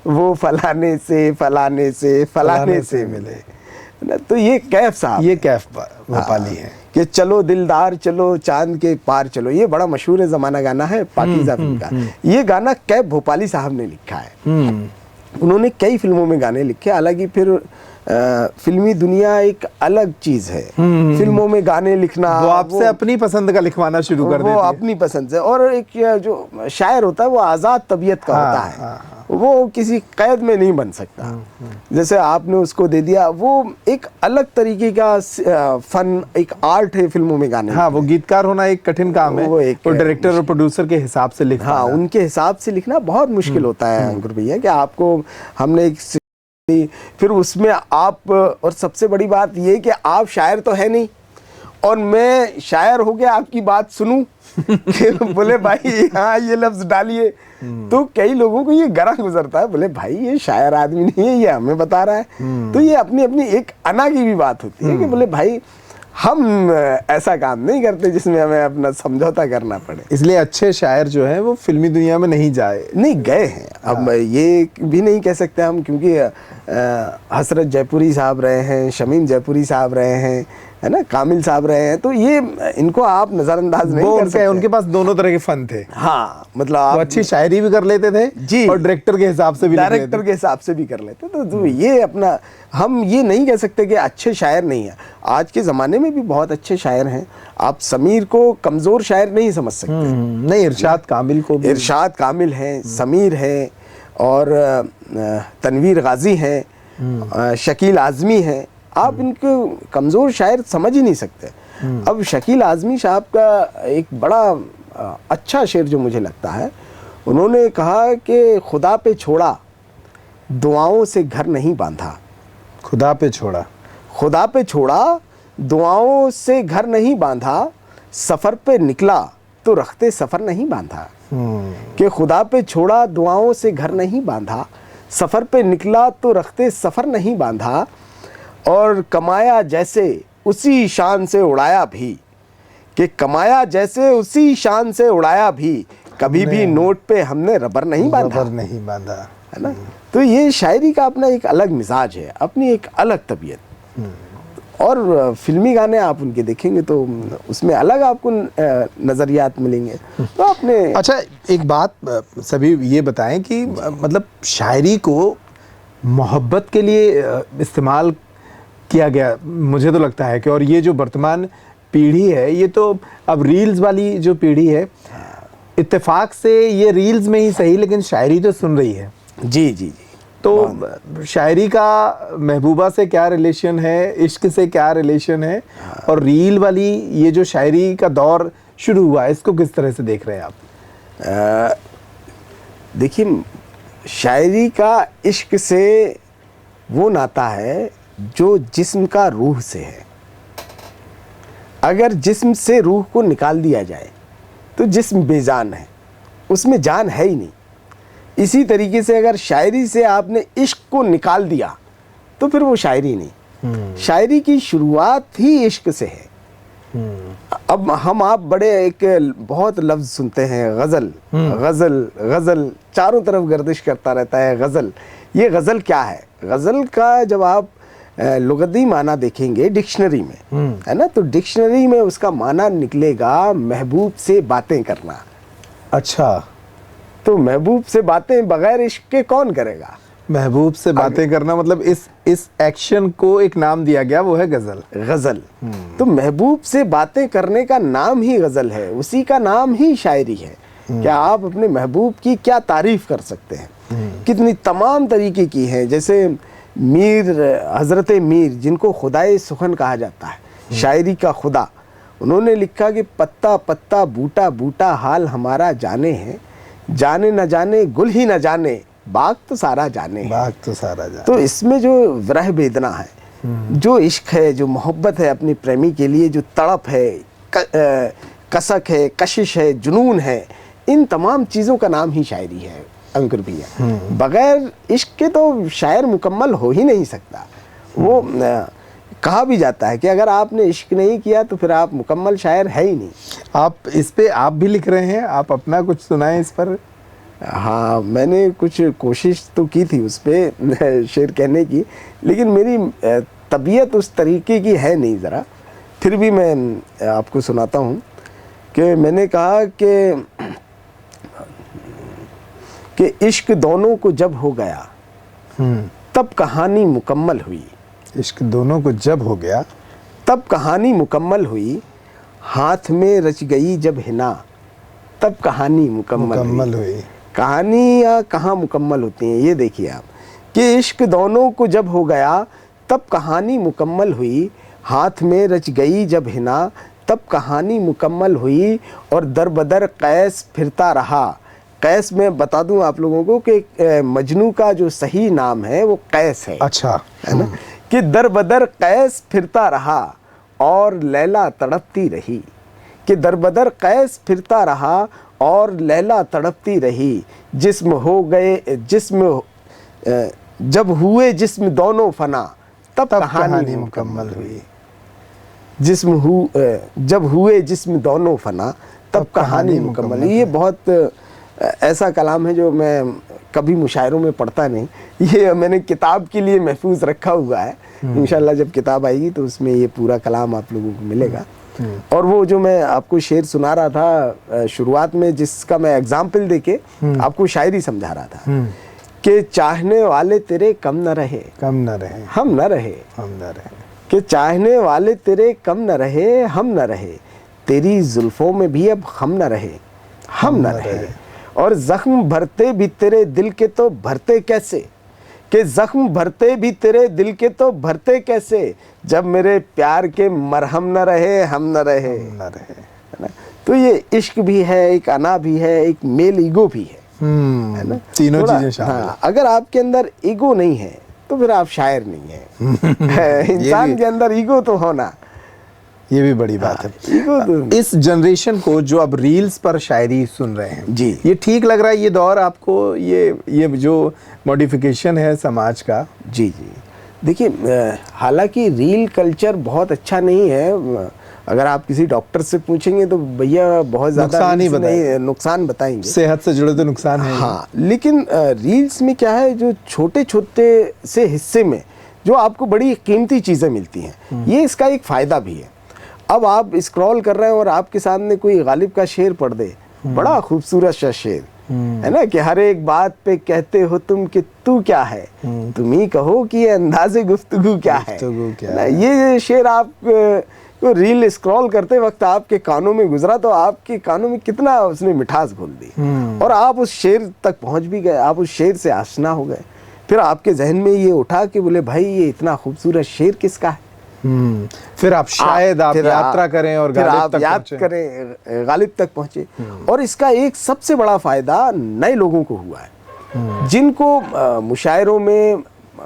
वो फलाने से फलाने से फलाने से मिले। तो ये कैफ साहब,
ये कैफ भोपाली है
कि चलो दिलदार चलो चांद के पार चलो, ये बड़ा मशहूर ज़माना गाना है पाकीज़ा फिल्म का। ये गाना कैफ भोपाली साहब ने लिखा है। उन्होंने कई फिल्मों में गाने लिखे, हालांकि फिर फिल्मी दुनिया एक अलग चीज है। फिल्मों में गाने लिखना
वो आपसे अपनी पसंद का लिखवाना शुरू कर देते हैं,
वो अपनी पसंद से। और एक जो शायर होता है वो आज़ाद तबीयत का होता है, वो किसी कैद में नहीं बन सकता। जैसे आपने उसको दे दिया, वो एक अलग तरीके का फन, एक आर्ट है फिल्मों में गाने।
हाँ, वो गीतकार होना एक कठिन काम है, वो डायरेक्टर और प्रोड्यूसर के हिसाब से लिखना।
हाँ, उनके हिसाब से लिखना बहुत मुश्किल होता है अंकुर भैया, कि आपको हमने एक फिर उसमें आप, और सबसे बड़ी बात ये कि आप शायर तो है नहीं और मैं शायर हो गया आपकी बात सुनूं कि बोले भाई हाँ ये लफ्ज डालिए, तो कई लोगों को ये गरा गुजरता है, बोले भाई ये शायर आदमी नहीं है, ये हमें बता रहा है। तो ये अपनी अपनी एक अना की भी बात होती है कि बोले भाई हम ऐसा काम नहीं करते जिसमें हमें अपना समझौता करना पड़े।
इसलिए अच्छे शायर जो हैं वो फिल्मी दुनिया में नहीं
गए हैं। अब ये भी नहीं कह सकते हम, क्योंकि हसरत जयपुरी साहब रहे हैं, शमीम जयपुरी साहब रहे हैं, है ना, कामिल साहब रहे हैं, तो ये इनको आप नजरअंदाज नहीं कर सकते।
उनके पास दोनों तरह के फन थे।
हाँ, मतलब
वो अच्छी शायरी भी कर लेते थे
जी,
और डायरेक्टर के हिसाब से भी
कर लेते। तो ये अपना, हम ये नहीं कह सकते कि अच्छे शायर नहीं है। आज के ज़माने में भी बहुत अच्छे शायर हैं। आप समीर को कमज़ोर शायर नहीं समझ सकते।
नहीं, इरशाद कामिल को भी,
इरशाद कामिल हैं, समीर है, और तनवीर गाजी हैं, शकील आज़मी हैं। आप इनको कमज़ोर शायर समझ ही नहीं सकते। अब शकील आज़मी साहब का एक बड़ा अच्छा शेर जो मुझे लगता है, उन्होंने कहा कि खुदा पे छोड़ा दुआओं से घर नहीं बांधा,
खुदा पे छोड़ा,
खुदा पे छोड़ा दुआओं से घर नहीं बांधा, सफ़र पे निकला तो रखते सफ़र नहीं बांधा। कि खुदा पे छोड़ा दुआओं से घर नहीं बांधा, सफ़र पे निकला तो रखते सफ़र नहीं बांधा, और कमाया जैसे उसी शान से उड़ाया भी, कि कमाया जैसे उसी शान से उड़ाया भी, कभी भी नोट पे हमने रबर नहीं बांधा, है ना। तो ये शायरी का अपना एक अलग मिजाज है, अपनी एक अलग तबीयत। और फिल्मी गाने आप उनके देखेंगे तो उसमें अलग आपको नज़रियात मिलेंगे। तो आपने
अच्छा, एक बात सभी ये बताएं कि मतलब शायरी को मोहब्बत के लिए इस्तेमाल किया गया, मुझे तो लगता है कि, और ये जो वर्तमान पीढ़ी है, ये तो अब रील्स वाली जो पीढ़ी है, इत्तेफाक से ये रील्स में ही सही लेकिन शायरी तो सुन रही है।
जी जी जी।
तो शायरी का महबूबा से क्या रिलेशन है, इश्क से क्या रिलेशन है, और रील वाली ये जो शायरी का दौर शुरू हुआ इसको किस तरह से देख रहे हैं आप?
देखिए, शायरी का इश्क से वो नाता है जो जिस्म का रूह से है। अगर जिस्म से रूह को निकाल दिया जाए तो जिस्म बेजान है, उसमें जान है ही नहीं। इसी तरीके से अगर शायरी से आपने इश्क को निकाल दिया तो फिर वो शायरी नहीं। शायरी की शुरुआत ही इश्क से है। अब हम आप बड़े एक बहुत लफ्ज सुनते हैं, गज़ल गज़ल गज़ल, चारों तरफ गर्दिश करता रहता है गज़ल। ये गज़ल क्या है? गज़ल का जब आप लुग़ती माना देखेंगे डिक्शनरी में, है ना, तो डिक्शनरी में उसका माना निकलेगा महबूब से बातें करना।
अच्छा,
तो महबूब से बातें बगैर इश्क के कौन करेगा?
महबूब से बातें करना मतलब इस एक्शन को एक नाम दिया गया, वो है गज़ल।
गज़ल। तो महबूब से बातें करने का नाम ही गज़ल है, उसी का नाम ही शायरी है। क्या आप अपने महबूब की क्या तारीफ कर सकते हैं? कितनी तमाम तरीके की है। जैसे मीर, हज़रत मीर जिनको खुदाए सुखन कहा जाता है, शायरी का खुदा, उन्होंने लिखा कि पत्ता पत्ता बूटा बूटा हाल हमारा जाने है, जाने न जाने गुल ही न जाने बाग तो सारा जाने,
बाग तो सारा जाने।
तो इसमें जो विरह वेदना है, जो इश्क है, जो मोहब्बत है अपनी प्रेमी के लिए, जो तड़प है, कसक है, कशिश है, जुनून है, इन तमाम चीज़ों का नाम ही शायरी है अंकुर भैया। बगैर इश्क के तो शायर मुकम्मल हो ही नहीं सकता। वो कहा भी जाता है कि अगर आपने इश्क नहीं किया तो फिर आप मुकम्मल शायर है ही नहीं।
आप इस पे आप भी लिख रहे हैं, आप अपना कुछ सुनाएं इस पर।
हाँ, मैंने कुछ कोशिश तो की थी उस पर शेर कहने की, लेकिन मेरी तबीयत उस तरीके की है नहीं ज़रा। फिर भी मैं आपको सुनाता हूँ कि मैंने कहा कि इश्क दोनों को जब हो गया तब कहानी मुकम्मल हुई।
इश्क दोनों को जब हो गया
तब कहानी मुकम्मल हुई, हाथ में रच गई जब हिना तब कहानी मुकम्मल हुई। कहानियाँ कहाँ मुकम्मल होती हैं, ये देखिए आप, कि इश्क दोनों को जब हो गया तब कहानी मुकम्मल हुई, हाथ में रच गई जब हिना तब कहानी मुकम्मल हुई, और दर बदर कैस फिरता रहा। कैस में बता दूं आप लोगों को कि मजनू का जो सही नाम है वो कैस है।
अच्छा,
है ना, कि दर बदर कैस फिरता रहा और लैला तड़पती रही, कि दर बदर कैस फिरता रहा और लैला तड़पती रही, जिस्म हो गए जिस्म जब हुए जिस्म दोनों फना तब कहानी मुकम्मल हुई। जब हुए जिस्म दोनों फना तब कहानी मुकम्मल। ये बहुत ऐसा कलाम है जो मैं कभी मुशायरों में पढ़ता नहीं, ये मैंने किताब के लिए महफूज रखा हुआ है। इंशाल्लाह जब किताब आएगी तो उसमें ये पूरा कलाम आप लोगों को मिलेगा। और वो जो मैं आपको शेर सुना रहा था शुरुआत में, जिसका मैं एग्जाम्पल देके आपको शायरी समझा रहा था कि चाहने वाले तेरे कम न रहे,
कम न रहे,
हम न रहे,
हम न रहे,
कि चाहने वाले तेरे कम न रहे, हम न रहे, तेरी जुल्फों में भी अब हम न रहे, हम न रहे, और जख्म भरते भी तेरे दिल के तो भरते कैसे, कि जख्म भरते भी तेरे दिल के तो भरते कैसे, जब मेरे प्यार के मरहम न रहे, हम न रहे,
न रहे,
है ना। तो ये इश्क भी है, एक अना भी है, एक मेल ईगो भी है ना,
तीनों चीजें शामिल।
हाँ, अगर आपके अंदर ईगो नहीं है तो फिर आप शायर नहीं है। इंसान के अंदर ईगो तो होना,
ये भी बड़ी बात है।
ईगो तो
इस जनरेशन को जो अब रील्स पर शायरी सुन रहे हैं
जी,
ये ठीक लग रहा है? ये दौर आपको, ये जो मॉडिफिकेशन है समाज का?
जी जी, देखिए, हालांकि रील कल्चर बहुत अच्छा नहीं है। अगर आप किसी डॉक्टर से पूछेंगे तो भैया बहुत ज़्यादा नुकसान बताएंगे,
सेहत से जुड़े तो नुकसान है।
हाँ, लेकिन रील्स में क्या है, जो छोटे छोटे से हिस्से में जो आपको बड़ी कीमती चीज़ें मिलती हैं, ये इसका एक फ़ायदा भी है। अब आप स्क्रॉल कर रहे हैं और आपके सामने कोई गालिब का शेर पढ़ दे, बड़ा खूबसूरत सा शेर है ना, कि हर एक बात पे कहते हो तुम कि तू क्या है, तुम ही कहो कि ये अंदाज़े गुफ्तगू क्या है ना। ये शेर आप तो रील स्क्रॉल करते वक्त आपके कानों में गुजरा तो आपके कानों में कितना उसने मिठास घोल दी, और आप उस शेर तक पहुंच भी गए, आप उस शेर से आशना हो गए। फिर आपके जहन में ये उठा कि बोले भाई ये इतना खूबसूरत शेर किसका है।
फिर आप शायद आप यात्रा करें और गालिब तक पहुंचे।
करें, गालिब तक पहुंचे। और इसका एक सबसे बड़ा फायदा नए लोगों को हुआ है, जिनको मुशायरों में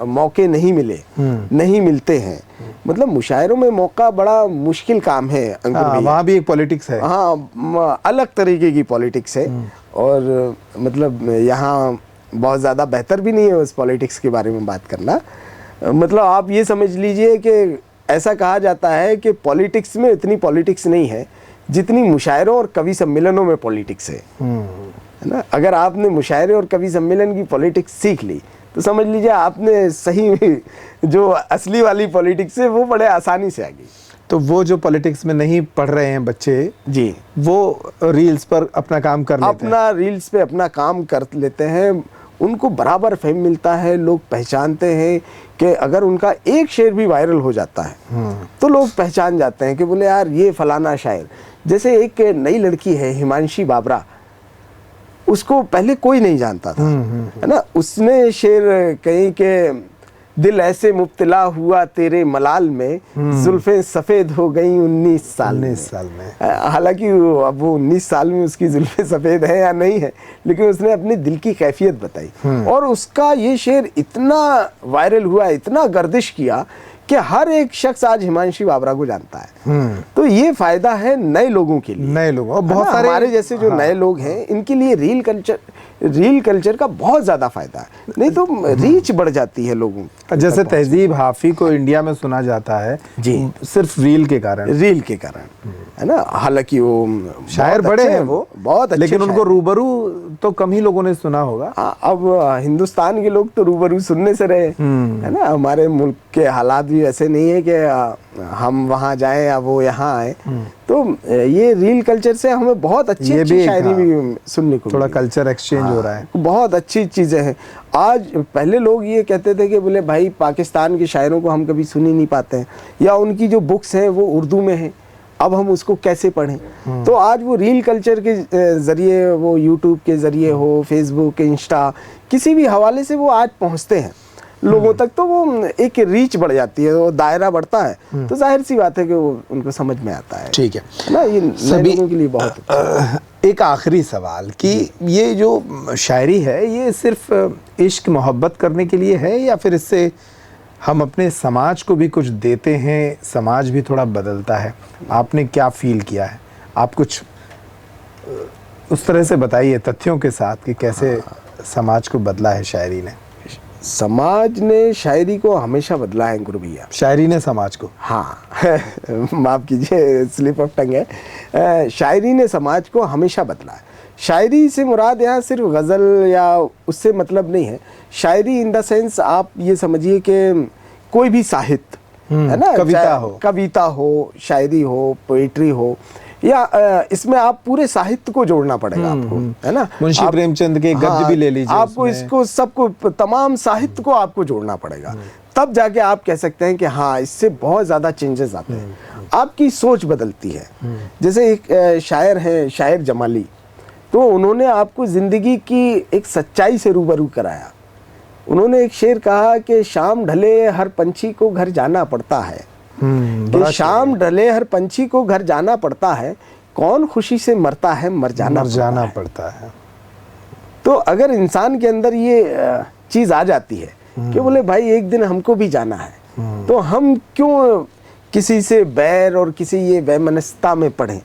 मौके नहीं मिले, नहीं मिलते हैं। मतलब मुशायरों में मौका बड़ा मुश्किल काम है अंकुर भैया।
वहाँ भी एक पॉलिटिक्स है।
हाँ, अलग तरीके की पॉलिटिक्स है, और मतलब यहाँ बहुत ज़्यादा बेहतर भी नहीं है उस पॉलिटिक्स के बारे में बात करना। मतलब आप ये समझ लीजिए कि ऐसा कहा जाता है कि पॉलिटिक्स में इतनी पॉलिटिक्स नहीं है जितनी मुशायरों और कवि सम्मेलनों में पॉलिटिक्स है ना। अगर आपने मुशायरे और कवि सम्मेलन की पॉलिटिक्स सीख ली तो समझ लीजिए आपने सही जो असली वाली पॉलिटिक्स है वो बड़े आसानी से आ गई।
तो वो जो पॉलिटिक्स में नहीं पढ़ रहे हैं बच्चे
जी,
वो रील्स पर अपना काम कर लेते हैं।
अपना रील्स पे अपना काम कर लेते हैं, उनको बराबर फेम मिलता है। लोग पहचानते हैं कि अगर उनका एक शेर भी वायरल हो जाता है तो लोग पहचान जाते हैं कि बोले यार ये फलाना शायर। जैसे एक नई लड़की है हिमांशी बाबरा, उसको पहले कोई नहीं जानता था, है ना। उसने शेर कहीं के दिल ऐसे मुब्तला हुआ तेरे मलाल में, जुल्फें सफ़ेद हो गई 19 साल में। हालांकि अब वो 19 साल में उसकी जुल्फें सफ़ेद हैं या नहीं है, लेकिन उसने अपने दिल की कैफियत बताई और उसका ये शेर इतना वायरल हुआ, इतना गर्दिश किया कि हर एक शख्स आज हिमांशी बाबरा को जानता है। तो ये फायदा है नए लोगों के लिए,
नए लोगों, बहुत सारे
हमारे जैसे जो नए लोग हैं इनके लिए रील कल्चर का बहुत ज्यादा फायदा है। नहीं तो रीच बढ़ जाती है लोगों की।
जैसे तहजीब हाफी को इंडिया में सुना जाता है
जी,
सिर्फ रील के कारण,
है ना। हालांकि वो
शायर बड़े हैं, वो
बहुत अच्छे,
लेकिन उनको रूबरू तो कम ही लोगों ने सुना होगा।
अब हिंदुस्तान के लोग तो रूबरू सुनने से रहे, है ना। हमारे मुल्क के हालात भी ऐसे नहीं है कि हम वहाँ जाएं या वो यहाँ आए। तो ये रील कल्चर से हमें बहुत अच्छी शायरी भी सुनने को,
थोड़ा कल्चर एक्सचेंज हो रहा है,
बहुत अच्छी चीज़ें हैं। आज पहले लोग ये कहते थे कि बोले भाई पाकिस्तान के शायरों को हम कभी सुन ही नहीं पाते हैं, या उनकी जो बुक्स हैं वो उर्दू में हैं, अब हम उसको कैसे पढ़ें। तो आज वो रील कल्चर के ज़रिए, वो यूट्यूब के ज़रिए हो, फेसबुक, इंस्टा, किसी भी हवाले से वो आज पहुँचते हैं लोगों तक। तो वो एक रीच बढ़ जाती है, वो दायरा बढ़ता है, तो जाहिर सी बात है कि वो उनको समझ में आता है।
ठीक है
ना, ये सभी लोगों के लिए बहुत
एक आखिरी सवाल कि ये जो शायरी है ये सिर्फ इश्क मोहब्बत करने के लिए है, या फिर इससे हम अपने समाज को भी कुछ देते हैं, समाज भी थोड़ा बदलता है? आपने क्या फील किया है? आप कुछ उस तरह से बताइए तथ्यों के साथ कि कैसे समाज को बदला है शायरी ने।
समाज ने शायरी को हमेशा बदला है अंकुर भैया।
शायरी ने समाज को,
हाँ माफ़ कीजिए, स्लिप ऑफ टंग है। शायरी ने समाज को हमेशा बदला है। शायरी से मुराद यहाँ सिर्फ गज़ल या उससे मतलब नहीं है। शायरी इन द सेंस आप ये समझिए कि कोई भी साहित्य, है ना, कविता हो, शायरी हो, पोइट्री हो, या इसमें आप पूरे साहित्य को जोड़ना पड़ेगा आपको, है ना।
मुंशी प्रेमचंद के गद्य भी ले लीजिए,
आपको इसको सबको, तमाम साहित्य को आपको जोड़ना पड़ेगा, तब जाके आप कह सकते हैं कि हाँ इससे बहुत ज़्यादा चेंजेस आते हैं, आपकी सोच बदलती है। जैसे एक शायर है, शायर जमाली, तो उन्होंने आपको ज़िंदगी की एक सच्चाई से रूबरू कराया। उन्होंने एक शेर कहा कि शाम ढले हर पंछी को घर जाना पड़ता है, कि शाम ढले हर पंछी को घर जाना पड़ता है, कौन खुशी से मरता है मर जाना
पड़ता है।
तो अगर इंसान के अंदर ये चीज़ आ जाती है कि बोले भाई एक दिन हमको भी जाना है, तो हम क्यों किसी से बैर और किसी ये वैमनस्यता में पढ़ें।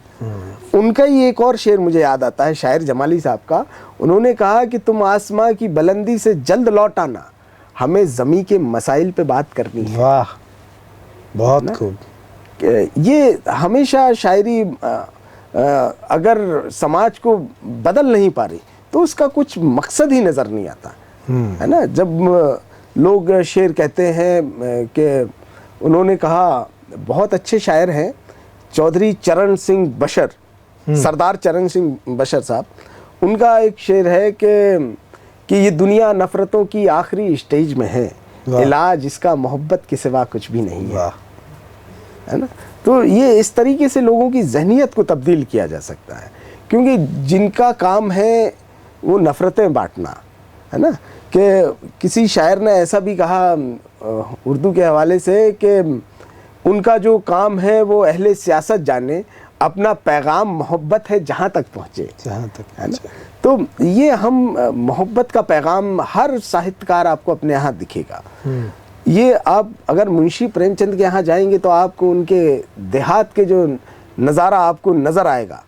उनका ही एक और शेर मुझे याद आता है, शायर जमाली साहब का। उन्होंने कहा कि तुम आसमां की बुलंदी से जल्द लौट आना, हमें ज़मीं के मसाइल पे बात करनी है।
वाह, बहुत खूब।
ये हमेशा शायरी अगर समाज को बदल नहीं पा रही तो उसका कुछ मकसद ही नज़र नहीं आता, है ना। जब लोग शेर कहते हैं कि उन्होंने कहा, बहुत अच्छे शायर हैं चौधरी चरण सिंह बशर, सरदार चरण सिंह बशर साहब, उनका एक शेर है कि ये दुनिया नफ़रतों की आखिरी स्टेज में है, इलाज इसका मोहब्बत के सिवा कुछ भी नहीं है। है ना। तो ये इस तरीके से लोगों की जहनियत को तब्दील किया जा सकता है, क्योंकि जिनका काम है वो नफ़रतें बांटना, है ना। कि किसी शायर ने ऐसा भी कहा उर्दू के हवाले से कि उनका जो काम है वो अहले सियासत जाने, अपना पैगाम मोहब्बत है जहाँ तक पहुँचे,
जहाँ तक,
है ना। तो ये हम मोहब्बत का पैगाम हर साहित्यकार आपको अपने यहाँ दिखेगा। ये आप अगर मुंशी प्रेमचंद के यहाँ जाएंगे तो आपको उनके देहात के जो नज़ारा आपको नज़र आएगा।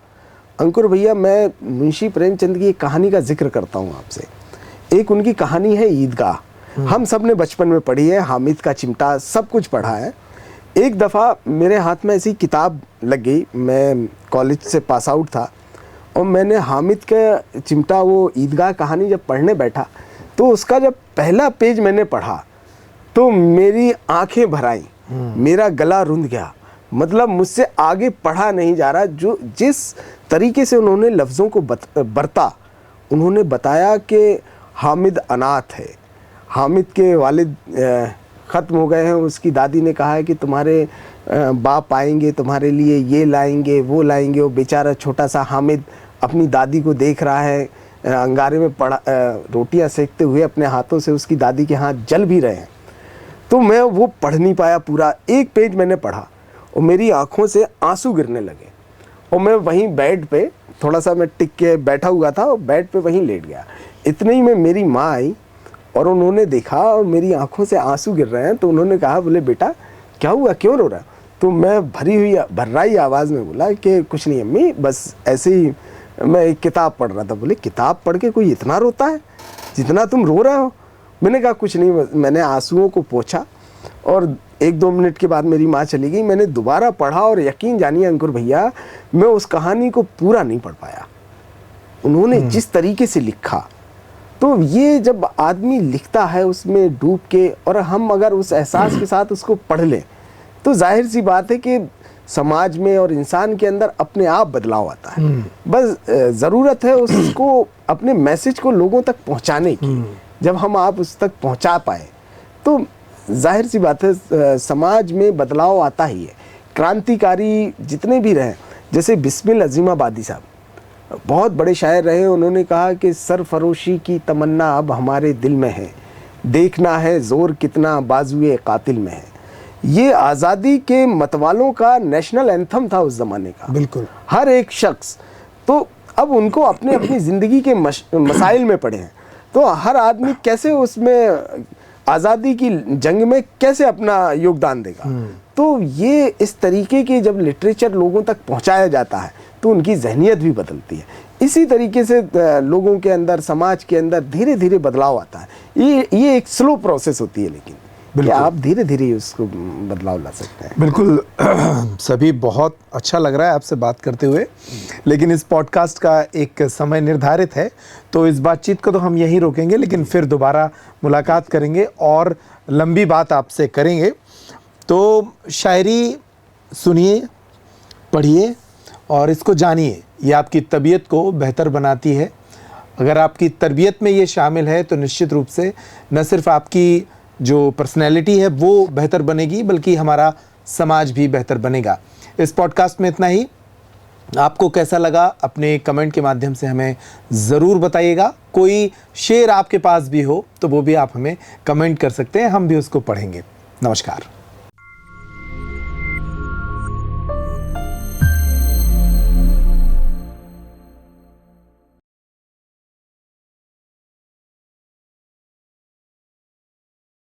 अंकुर भैया, मैं मुंशी प्रेमचंद की एक कहानी का जिक्र करता हूँ आपसे। एक उनकी कहानी है ईदगाह, हम सब ने बचपन में पढ़ी है, हामिद का चिमटा, सब कुछ पढ़ा है। एक दफ़ा मेरे हाथ में ऐसी किताब लग गई, मैं कॉलेज से पास आउट था और मैंने हामिद का चिमटा वो ईदगाह कहानी जब पढ़ने बैठा तो उसका जब पहला पेज मैंने पढ़ा तो मेरी आंखें भर आईं, मेरा गला रुंध गया। मतलब मुझसे आगे पढ़ा नहीं जा रहा। जो जिस तरीके से उन्होंने लफ्ज़ों को बरता, उन्होंने बताया कि हामिद अनाथ है, हामिद के वालिद ख़त्म हो गए हैं, उसकी दादी ने कहा है कि तुम्हारे बाप आएंगे, तुम्हारे लिए ये लाएंगे वो लाएंगे। वो बेचारा छोटा सा हामिद अपनी दादी को देख रहा है, अंगारे में रोटियां सेकते हुए अपने हाथों से उसकी दादी के हाथ जल भी रहे हैं। तो मैं वो पढ़ नहीं पाया, पूरा एक पेज मैंने पढ़ा और मेरी आंखों से आंसू गिरने लगे और मैं वहीं बेड पे थोड़ा सा मैं टिक के बैठा हुआ था और बेड पे वहीं लेट गया। इतने ही में मेरी माँ आई और उन्होंने देखा और मेरी आंखों से आंसू गिर रहे हैं। तो उन्होंने कहा, बोले बेटा क्या हुआ, क्यों रो रहा है? तो मैं भर्राई आवाज़ में बोला कि कुछ नहीं अम्मी, बस ऐसे ही मैं एक किताब पढ़ रहा था। बोले किताब पढ़ के कोई इतना रोता है जितना तुम रो रहे हो? मैंने कहा कुछ नहीं। मैंने आंसुओं को पोंछा और 1-2 मिनट के बाद मेरी माँ चली गई। मैंने दोबारा पढ़ा और यकीन जानिए अंकुर भैया, मैं उस कहानी को पूरा नहीं पढ़ पाया। उन्होंने जिस तरीके से लिखा, तो ये जब आदमी लिखता है उसमें डूब के और हम अगर उस एहसास के साथ उसको पढ़ लें तो जाहिर सी बात है कि समाज में और इंसान के अंदर अपने आप बदलाव आता है। बस ज़रूरत है उसको अपने मैसेज को लोगों तक पहुंचाने की। जब हम आप उस तक पहुंचा पाए तो जाहिर सी बात है समाज में बदलाव आता ही है। क्रांतिकारी जितने भी रहे, जैसे बिस्मिल अज़ीमाबादी साहब बहुत बड़े शायर रहे, उन्होंने कहा कि सरफरोशी की तमन्ना अब हमारे दिल में है, देखना है जोर कितना बाजुए कातिल में है। ये आज़ादी के मतवालों का नेशनल एंथम था उस ज़माने का।
बिल्कुल,
हर एक शख्स तो अब उनको अपने अपनी ज़िंदगी के मसाइल में पड़े हैं, तो हर आदमी कैसे उसमें आज़ादी की जंग में कैसे अपना योगदान देगा। तो ये इस तरीके के जब लिटरेचर लोगों तक पहुंचाया जाता है तो उनकी जहनियत भी बदलती है। इसी तरीके से लोगों के अंदर, समाज के अंदर धीरे धीरे बदलाव आता है। ये एक स्लो प्रोसेस होती है, लेकिन आप धीरे धीरे उसको बदलाव ला सकते हैं।
बिल्कुल। सभी बहुत अच्छा लग रहा है आपसे बात करते हुए, लेकिन इस पॉडकास्ट का एक समय निर्धारित है, तो इस बातचीत को तो हम यहीं रोकेंगे, लेकिन फिर दोबारा मुलाकात करेंगे और लंबी बात आपसे करेंगे। तो शायरी सुनिए, पढ़िए और इसको जानिए, ये आपकी तबीयत को बेहतर बनाती है। अगर आपकी तरबियत में ये शामिल है तो निश्चित रूप से न सिर्फ आपकी जो पर्सनैलिटी है वो बेहतर बनेगी, बल्कि हमारा समाज भी बेहतर बनेगा। इस पॉडकास्ट में इतना ही। आपको कैसा लगा अपने कमेंट के माध्यम से हमें ज़रूर बताइएगा। कोई शेर आपके पास भी हो तो वो भी आप हमें कमेंट कर सकते हैं, हम भी उसको पढ़ेंगे। नमस्कार।